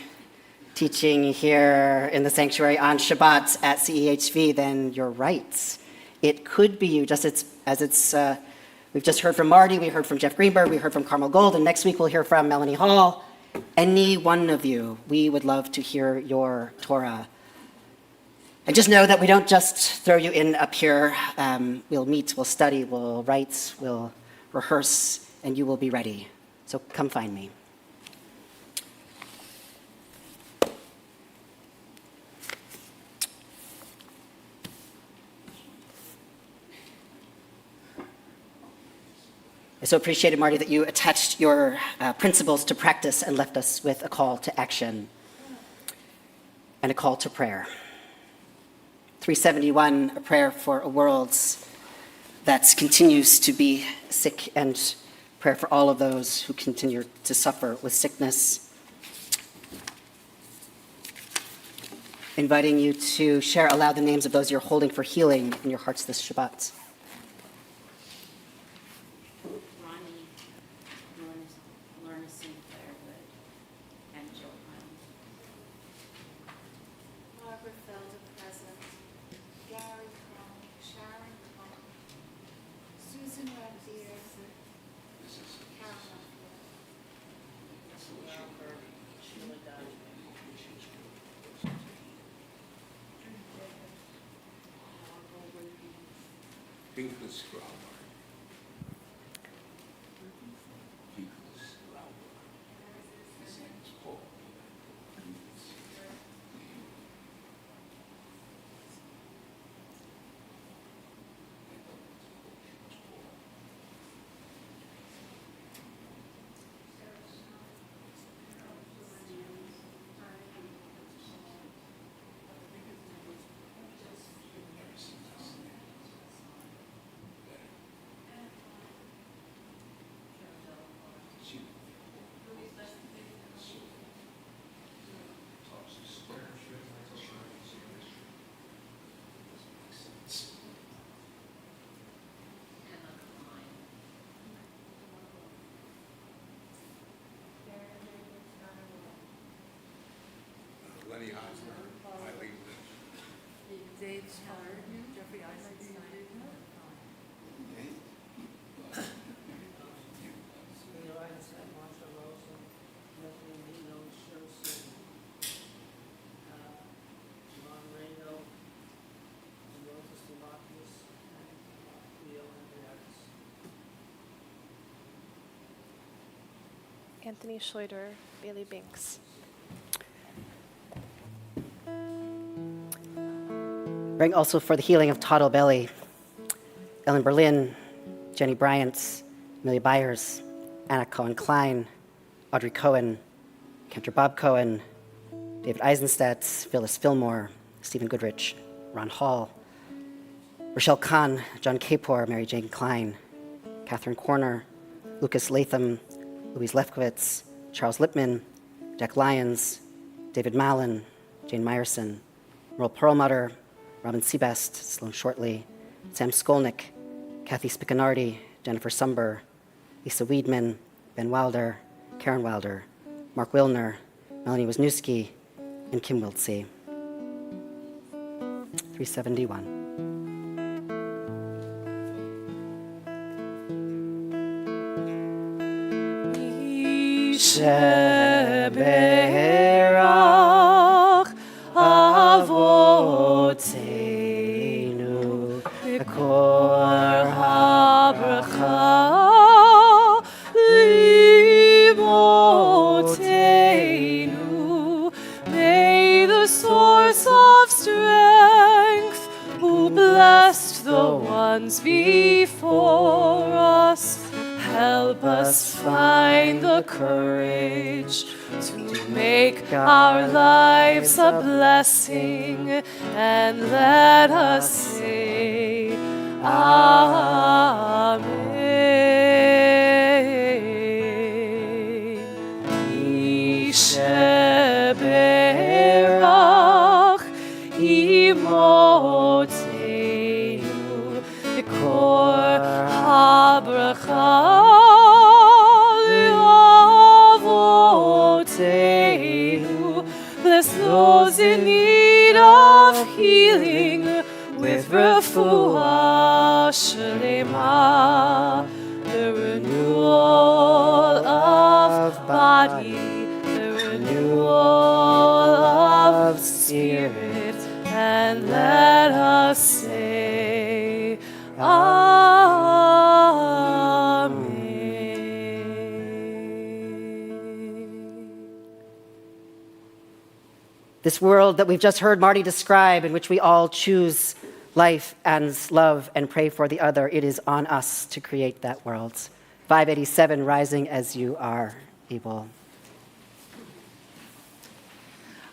teaching here in the sanctuary on Shabbat at CEHV, then you're right. It could be you, just as we've just heard from Marty, we heard from Jeff Greenberg, we heard from Carmel Gold, and next week we'll hear from Melanie Hall. Any one of you, we would love to hear your Torah. And just know that we don't just throw you in up here. We'll meet, we'll study, we'll write, we'll rehearse, and you will be ready. So come find me. I so appreciated, Marty, that you attached your principles to practice and left us with a call to action and a call to prayer. 371, a prayer for a world that continues to be sick, and prayer for all of those who continue to suffer with sickness. Inviting you to share aloud the names of those you're holding for healing in your hearts this Shabbat. Pinchas Rabbi. Anthony Schloiter, Bailey Binks. Praying also for the healing of Todd O'Belly, Ellen Berlin, Jenny Bryant, Amelia Byers, Anna Cohen-Klein, Audrey Cohen, Cantor Bob Cohen, David Eisenstadt, Phyllis Fillmore, Stephen Goodrich, Ron Hall, Rochelle Kahn, John Kapor, Mary Jane Klein, Catherine Corner, Lucas Latham, Louise Lefkowitz, Charles Lippman, Jack Lyons, David Mallon, Jane Meyerson, Merle Perlmutter, Robin Seabest, Sloan Shortley, Sam Skolnick, Kathy Spicanardi, Jennifer Sumber, Lisa Weedman, Ben Wilder, Karen Wilder, Mark Wilner, Melanie Wisniewski, and Kim Wiltsey. 371. Sheberach Avoteinu Bekor HaBracha Limoteinu. May the source of strength, who blessed the ones before us, help us find the courage to make our lives a blessing, and let us say Amen. Yisheberach Imoteinu Bekor HaBracha Bless those in need of healing with refuah shlema, the renewal of body, the renewal of spirit, and let us say This world that we've just heard Marty describe, in which we all choose life and love and pray for the other, it is on us to create that world. 587, rising as you are able.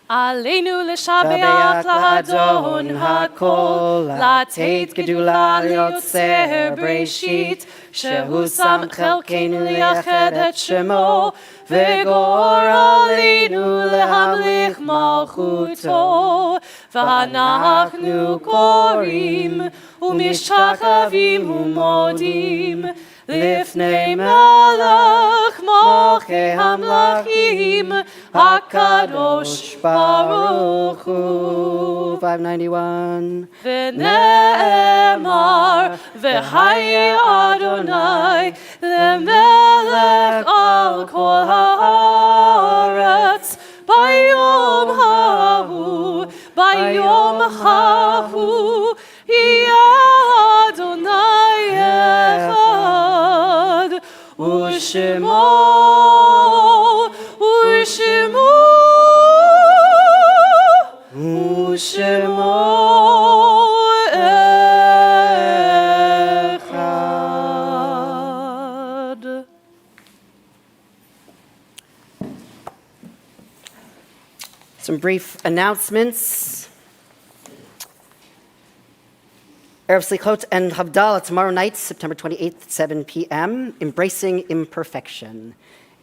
Aleinu l'shabeach l'adon hakol, lateit gedula liotzer breshit, shehu sam chelkeinu liached et shemo, v'gor aleinu lehamlich malchuto, v'anachnu korim, umishchachavim umodim, Lifnei melech malchei hamlachim, HaKadosh Baruch Hu. 591. V'ne'emar v'haye Adonai lemelech al kol haaretz bayom hahu yeh Adonai echad u'shemo echad. Some brief announcements. Erev Slichot and Havdalah tomorrow night, September 28th, 7 p.m. Embracing Imperfection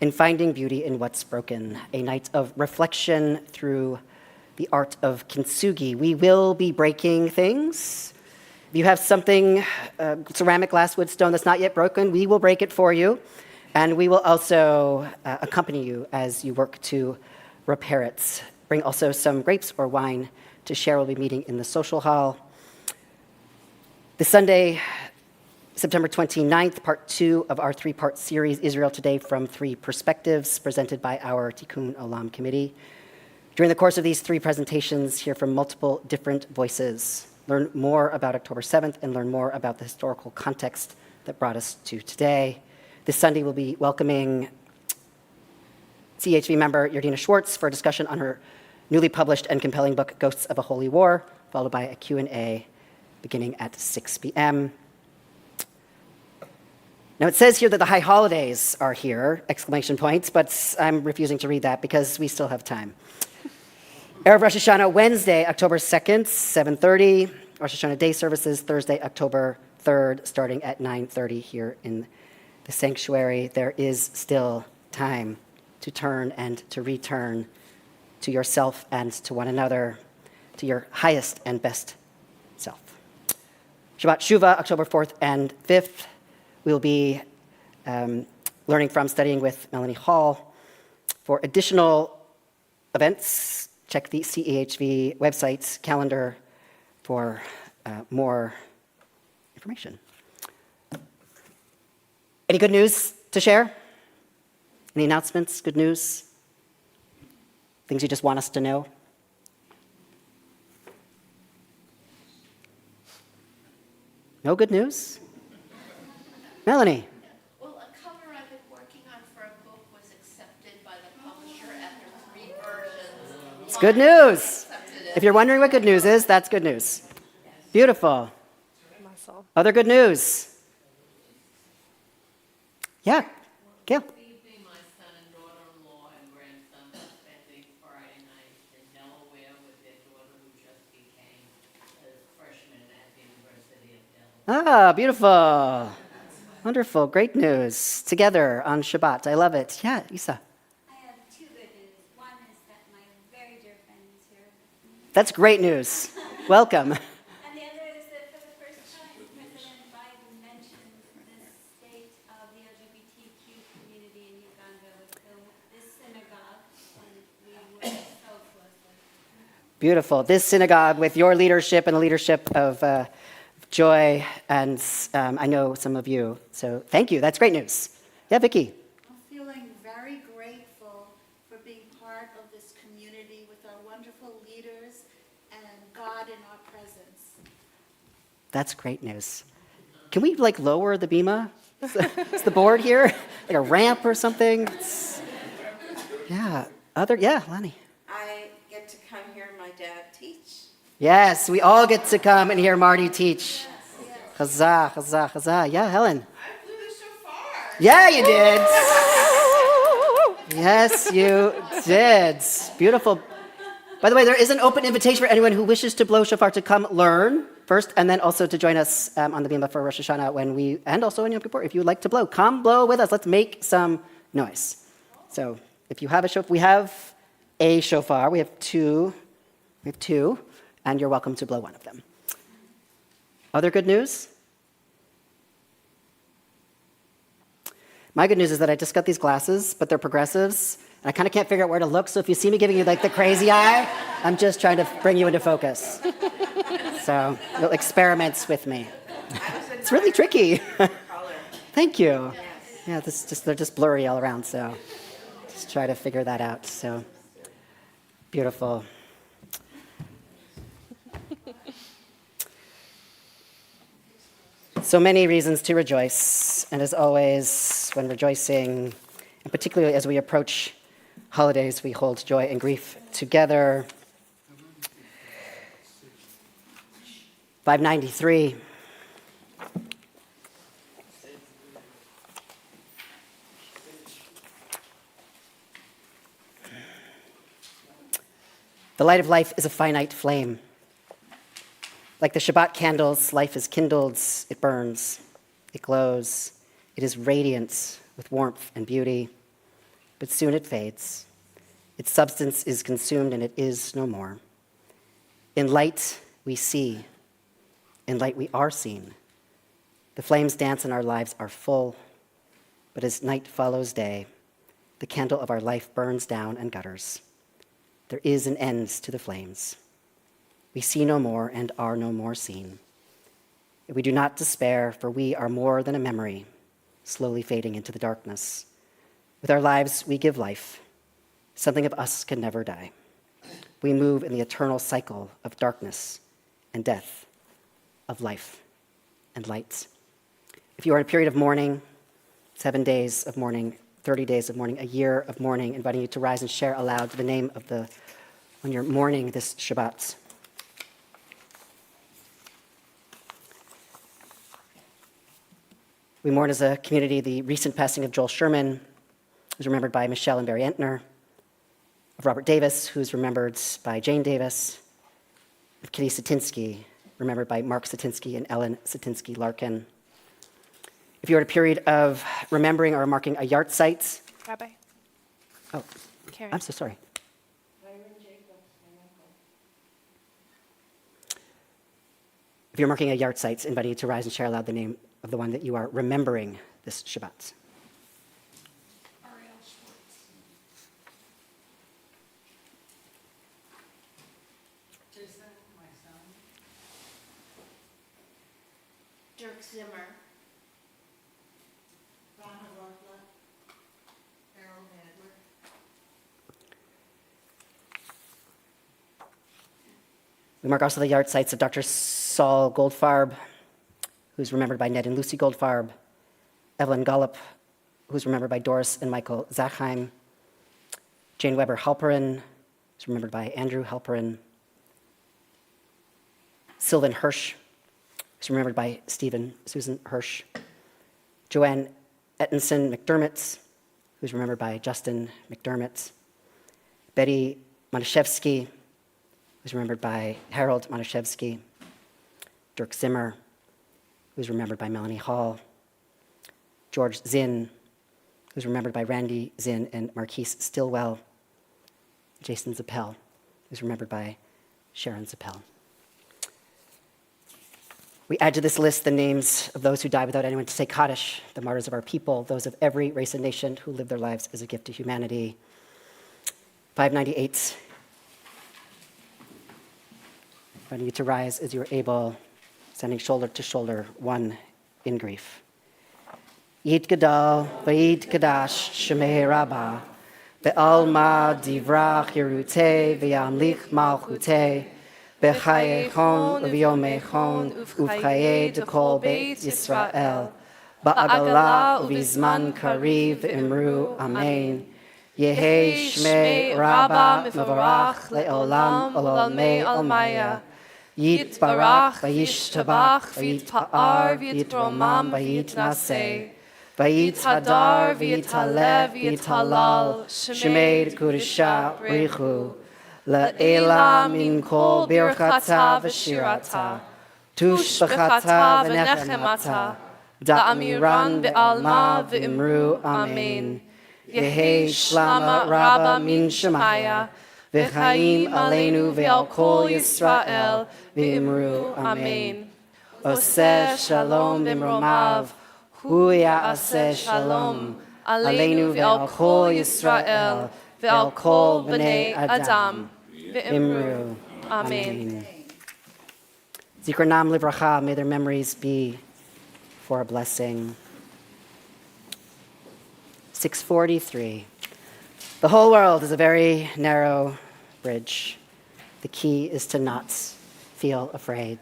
and Finding Beauty in What's Broken. A night of reflection through the art of kintsugi. We will be breaking things. If you have something, ceramic, glass, wood, stone that's not yet broken, we will break it for you. And we will also accompany you as you work to repair it. Bring also some grapes or wine to share. We'll be meeting in the social hall. This Sunday, September 29th, part 2 of our 3-part series, Israel Today from 3 Perspectives, presented by our Tikkun Olam Committee. During the course of these 3 presentations, hear from multiple different voices, learn more about October 7th, and learn more about the historical context that brought us to today. This Sunday, we'll be welcoming CHV member Yardina Schwartz for a discussion on her newly published and compelling book, Ghosts of a Holy War, followed by a Q&A beginning at 6 p.m. Now, it says here that the high holidays are here, exclamation points, but I'm refusing to read that because we still have time. Erev Rosh Hashanah, Wednesday, October 2nd, 7:30. Rosh Hashanah Day services, Thursday, October 3rd, starting at 9:30 here in the sanctuary. There is still time to turn and to return to yourself and to one another, to your highest and best self. Shabbat Shuvah, October 4th and 5th. We'll be learning from, studying with Melanie Hall. For additional events, check the CEHV website's calendar for more information. Any good news to share? Any announcements, good news? Things you just want us to know? No good news? Melanie? Well, a cover I've been working on for a book was accepted by the publisher after 3 versions. It's good news. If you're wondering what good news is, that's good news. Beautiful. Other good news? Yeah, Gail. This evening, my son and daughter-in-law and grandson are spending Friday night in Delaware with their daughter who just became a freshman at the University of Delaware. Ah, beautiful. Wonderful, great news. Together on Shabbat. I love it. Yeah, Isa. I have 2 good news. One is that my very dear friend is here with me. That's great news. Welcome. And the other is that for the first time, President Biden mentioned the state of the LGBTQ community in Uganda with this synagogue, and we work so closely. Beautiful. This synagogue with your leadership and the leadership of Joy, and I know some of you. So thank you. That's great news. Yeah, Vicki. I'm feeling very grateful for being part of this community with our wonderful leaders and God in our presence. That's great news. Can we lower the bima? Is the board here? Like a ramp or something? Yeah. Lonnie. I get to come hear my dad teach. Yes, we all get to come and hear Marty teach. Chazah, chazah, chazah. Yeah, Helen. I blew the shofar. Yeah, you did. Yes, you did. Beautiful. By the way, there is an open invitation for anyone who wishes to blow shofar to come learn first, and then also to join us on the bima for Rosh Hashanah and also in Yom Kippur. If you would like to blow, come blow with us. Let's make some noise. So, if you have a shofar, we have a shofar. We have two, and you're welcome to blow one of them. Other good news? My good news is that I just got these glasses, but they're progressives, and I kind of can't figure out where to look, so if you see me giving you the crazy eye, I'm just trying to bring you into focus. So, little experiments with me. It's really tricky. Thank you. Yeah, they're just blurry all around, so just try to figure that out. So, beautiful. So many reasons to rejoice, and as always, when rejoicing, and particularly as we approach holidays, we hold joy and grief together. 593. The light of life is a finite flame. Like the Shabbat candles, life is kindled, it burns, it glows, it is radiant with warmth and beauty, but soon it fades. Its substance is consumed and it is no more. In light we see, in light we are seen. The flames dance and our lives are full, but as night follows day, the candle of our life burns down and gutters. There is an end to the flames. We see no more and are no more seen. We do not despair, for we are more than a memory, slowly fading into the darkness. With our lives, we give life. Something of us can never die. We move in the eternal cycle of darkness and death, of life and light. If you are in a period of mourning, 7 days of mourning, 30 days of mourning, a year of mourning, inviting you to rise and share aloud the name of when you're mourning this Shabbat. We mourn as a community the recent passing of Joel Sherman, who's remembered by Michelle and Barry Entner, of Robert Davis, who's remembered by Jane Davis, of Kitty Satinsky, remembered by Mark Satinsky and Ellen Satinsky-Larkin. If you're at a period of remembering or marking a yard site, Rabbi, oh, Karen. I'm so sorry. If you're marking a yard site, inviting you to rise and share aloud the name of the one that you are remembering this Shabbat. Dirk Zimmer. Rana Rotla. Harold Adler. We mark also the yard sites of Dr. Saul Goldfarb, who's remembered by Ned and Lucy Goldfarb, Evelyn Gollop, who's remembered by Doris and Michael Zachheim, Jane Weber Halperin, who's remembered by Andrew Halperin, Sylvan Hirsch, who's remembered by Stephen Susan Hirsch, Joanne Ettinson McDermott, who's remembered by Justin McDermott, Betty Maniszewski, who's remembered by Harold Maniszewski, Dirk Zimmer, who's remembered by Melanie Hall, George Zinn, who's remembered by Randy Zinn and Marquise Stillwell, Jason Zappel, who's remembered by Sharon Zappel. We add to this list the names of those who died without anyone to say Kaddish, the martyrs of our people, those of every race and nation who lived their lives as a gift to humanity. 598. Inviting you to rise as you are able, standing shoulder to shoulder, one in grief. Yit Gadal, Vayit Kadash, Shemei Rabbah, Ve'alma Divrach Yeruteh, Ve'yamlich Malchuteh, Bechayechon, Uviomechon, Uvchaye Dekol Beit Yisrael, Ba'agala Uvizman Kariv Imru, Amen. Yehi Shmei Rabbah Mevorach Le'olam Olamei Almaya. Yit Barach, Vayish Tabach, Vayit Pa'ar, Vayit Romam, Vayit Naseh. Vayit Hadar, Vayit Halev, Vayit Halal, Shemei Kudisha, Richu. La'ela min kol birchata v'shirata, tush b'chata v'nechemata, da'amiran be'alma v'imru, amen. Yehi shlama rabba min shemaya, v'chaim aleinu ve'al kol Yisrael, v'imru, amen. Oseh shalom b'mromav, hu ya'aseh shalom, aleinu ve'al kol Yisrael, ve'al kol b'nei Adam. Imru. Amen. Zikronam livracha, may their memories be for a blessing. 643. The whole world is a very narrow bridge. The key is to not feel afraid.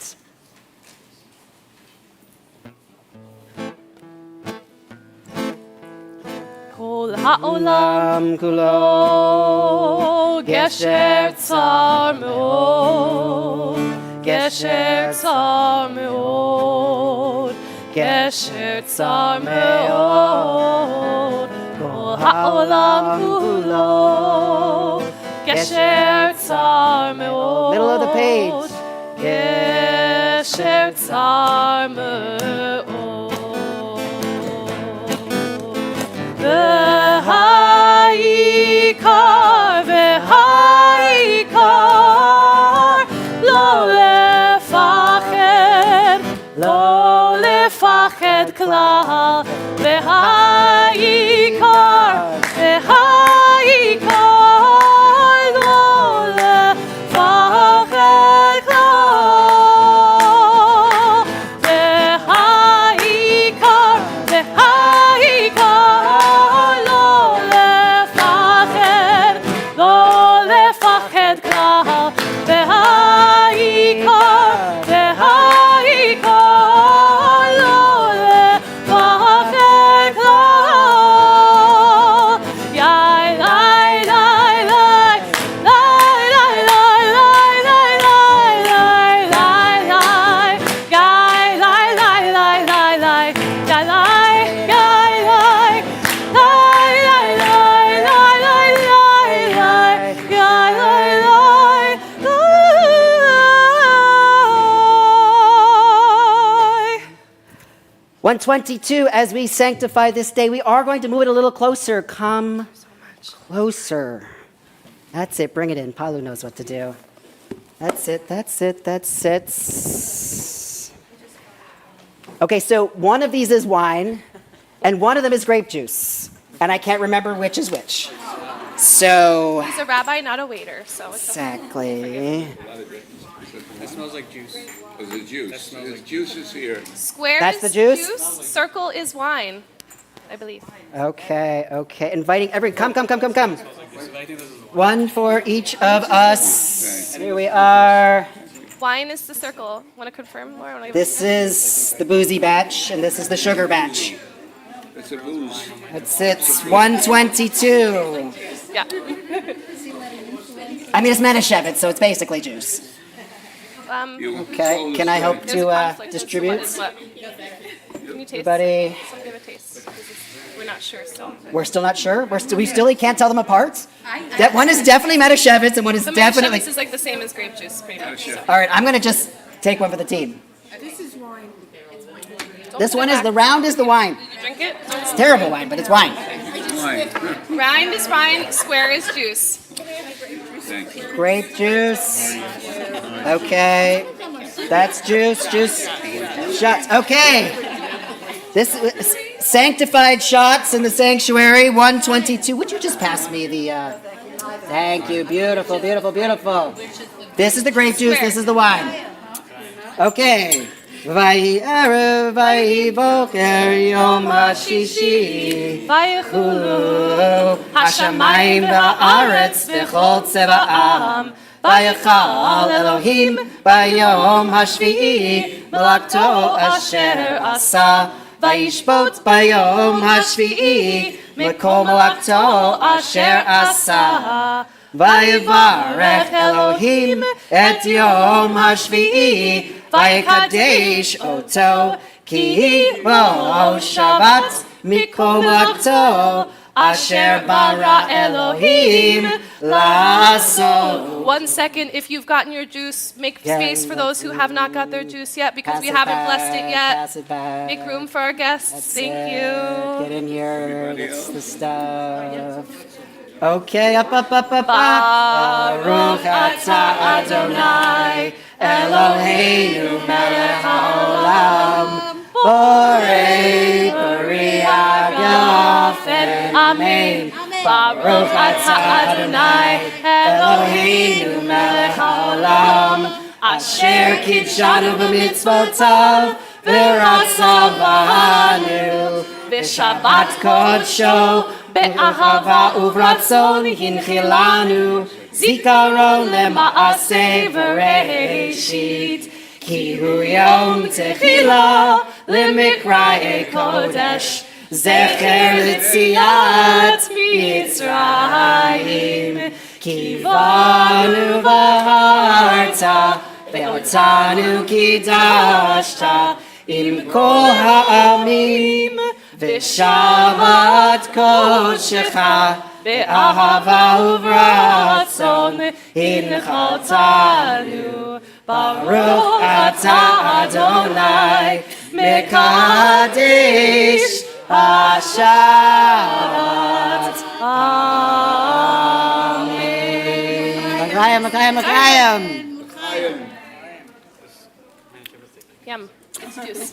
Kol ha'olam kulo gesher tzar me'od, gesher tzar me'od, gesher tzar me'od. Kol ha'olam kulo gesher tzar me'od. Middle of the page. Gesher tzar me'od. והעיקר, והעיקר, לא לפחד כלל, והעיקר, והעיקר, לא לפחד כלל, 122, as we sanctify this day, we are going to move it a little closer. Come closer. That's it. Bring it in. Palu knows what to do. That's it. Okay, so one of these is wine, and one of them is grape juice. And I can't remember which is which. So... He's a rabbi, not a waiter, so it's Exactly. That smells like juice. There's the juice. The juice is here. Square That's is the juice? circle is wine, I believe. Okay. Inviting everyone. Come. One for each of us. Here we are. Wine is the circle. Want to confirm, Laura? This is the boozy batch, and this is the sugar batch. It's a booze. That's it. 122. Yeah. I mean, it's Manischewitz, so it's basically juice. Okay. Can I help There's to conflict. distribute? What is what? Can you taste? Everybody. Some give a taste. We're not sure still. We're still not sure. We still can't tell them apart. That one is definitely Manischewitz, and one is The definitely. Manischewitz is like the same as grape juice, pretty much. So. All right. I'm gonna just take one for the team. This is wine. This one is the round is the wine. Did you drink it? It's terrible wine, but it's wine. Wine. Round is wine, square is juice. Thank you. Grape juice. Okay. That's juice. Shots. Okay. This is sanctified shots in the sanctuary. 122. Would you just pass me the... Thank you. Beautiful. This is the grape juice. This is the wine. Okay. Vayi erev, vayi boker, yom hashishi. Vayechulu Hashamayim va'aretz v'chol tzeva'am. Vayechal Elohim bayom hashvi'i melakto asher asa. Vayishbot bayom hashvi'i mikol melakto asher asa. Vayivarech Elohim et yom hashvi'i Vayikadesh oto ki bo Shabbat mikol melakto asher bara Elohim laso. 1 second, if you've gotten your juice, make space for those who have not got their juice yet because we haven't blessed it yet. Pass it back. Make room for our guests. Thank you. Get in here. That's the stuff. Okay, up. Baruch atah Adonai Eloheinu melech haolam borei b'riah yafeh. Amen. Baruch atah Adonai Eloheinu melech haolam asher kidshanu b'mitzvotav v'ratzav banu v'shabbat kodsho be'ahava uvratzon hinchilanu zikaron lema'aseh v'reishit ki hu yom techila lemikrai kodesh zecher l'tziat mitzrayim ki vanu v'harta ve'otanu kidashta im kol ha'amim v'shavat kodshecha be'ahava uvratzon hinchaltanu Baruch atah Adonai mekadesh hashabbat. Amen. L'chaim. Yum. It's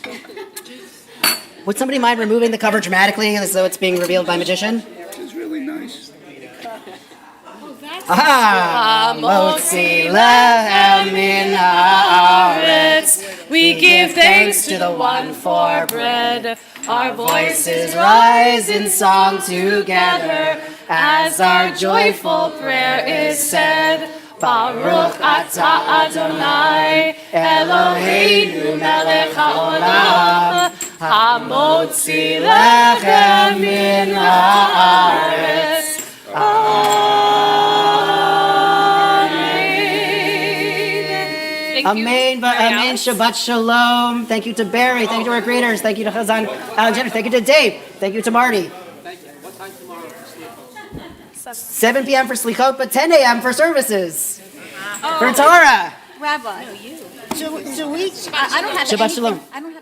juice. Would somebody mind removing the cover dramatically as though it's being revealed by a magician? This is really nice. Aha! Motzi lehem min haaretz. We give thanks to the one for bread. Our voices rise in song together as our joyful prayer is said. Baruch atah Adonai Eloheinu melech haolam hamotzi lechem min haaretz. Amen. Amen. Shabbat shalom. Thank you to Barry. Thank you to our greeters. Thank you to Chazan, Alexandra. Thank you to Dave. Thank you to Marty. Thank you. What time tomorrow for sleep? 7 p.m. for Slichot, but 10 a.m. for services. For Torah. Rabbi, do we, I don't have Shabbat anything, shalom. I don't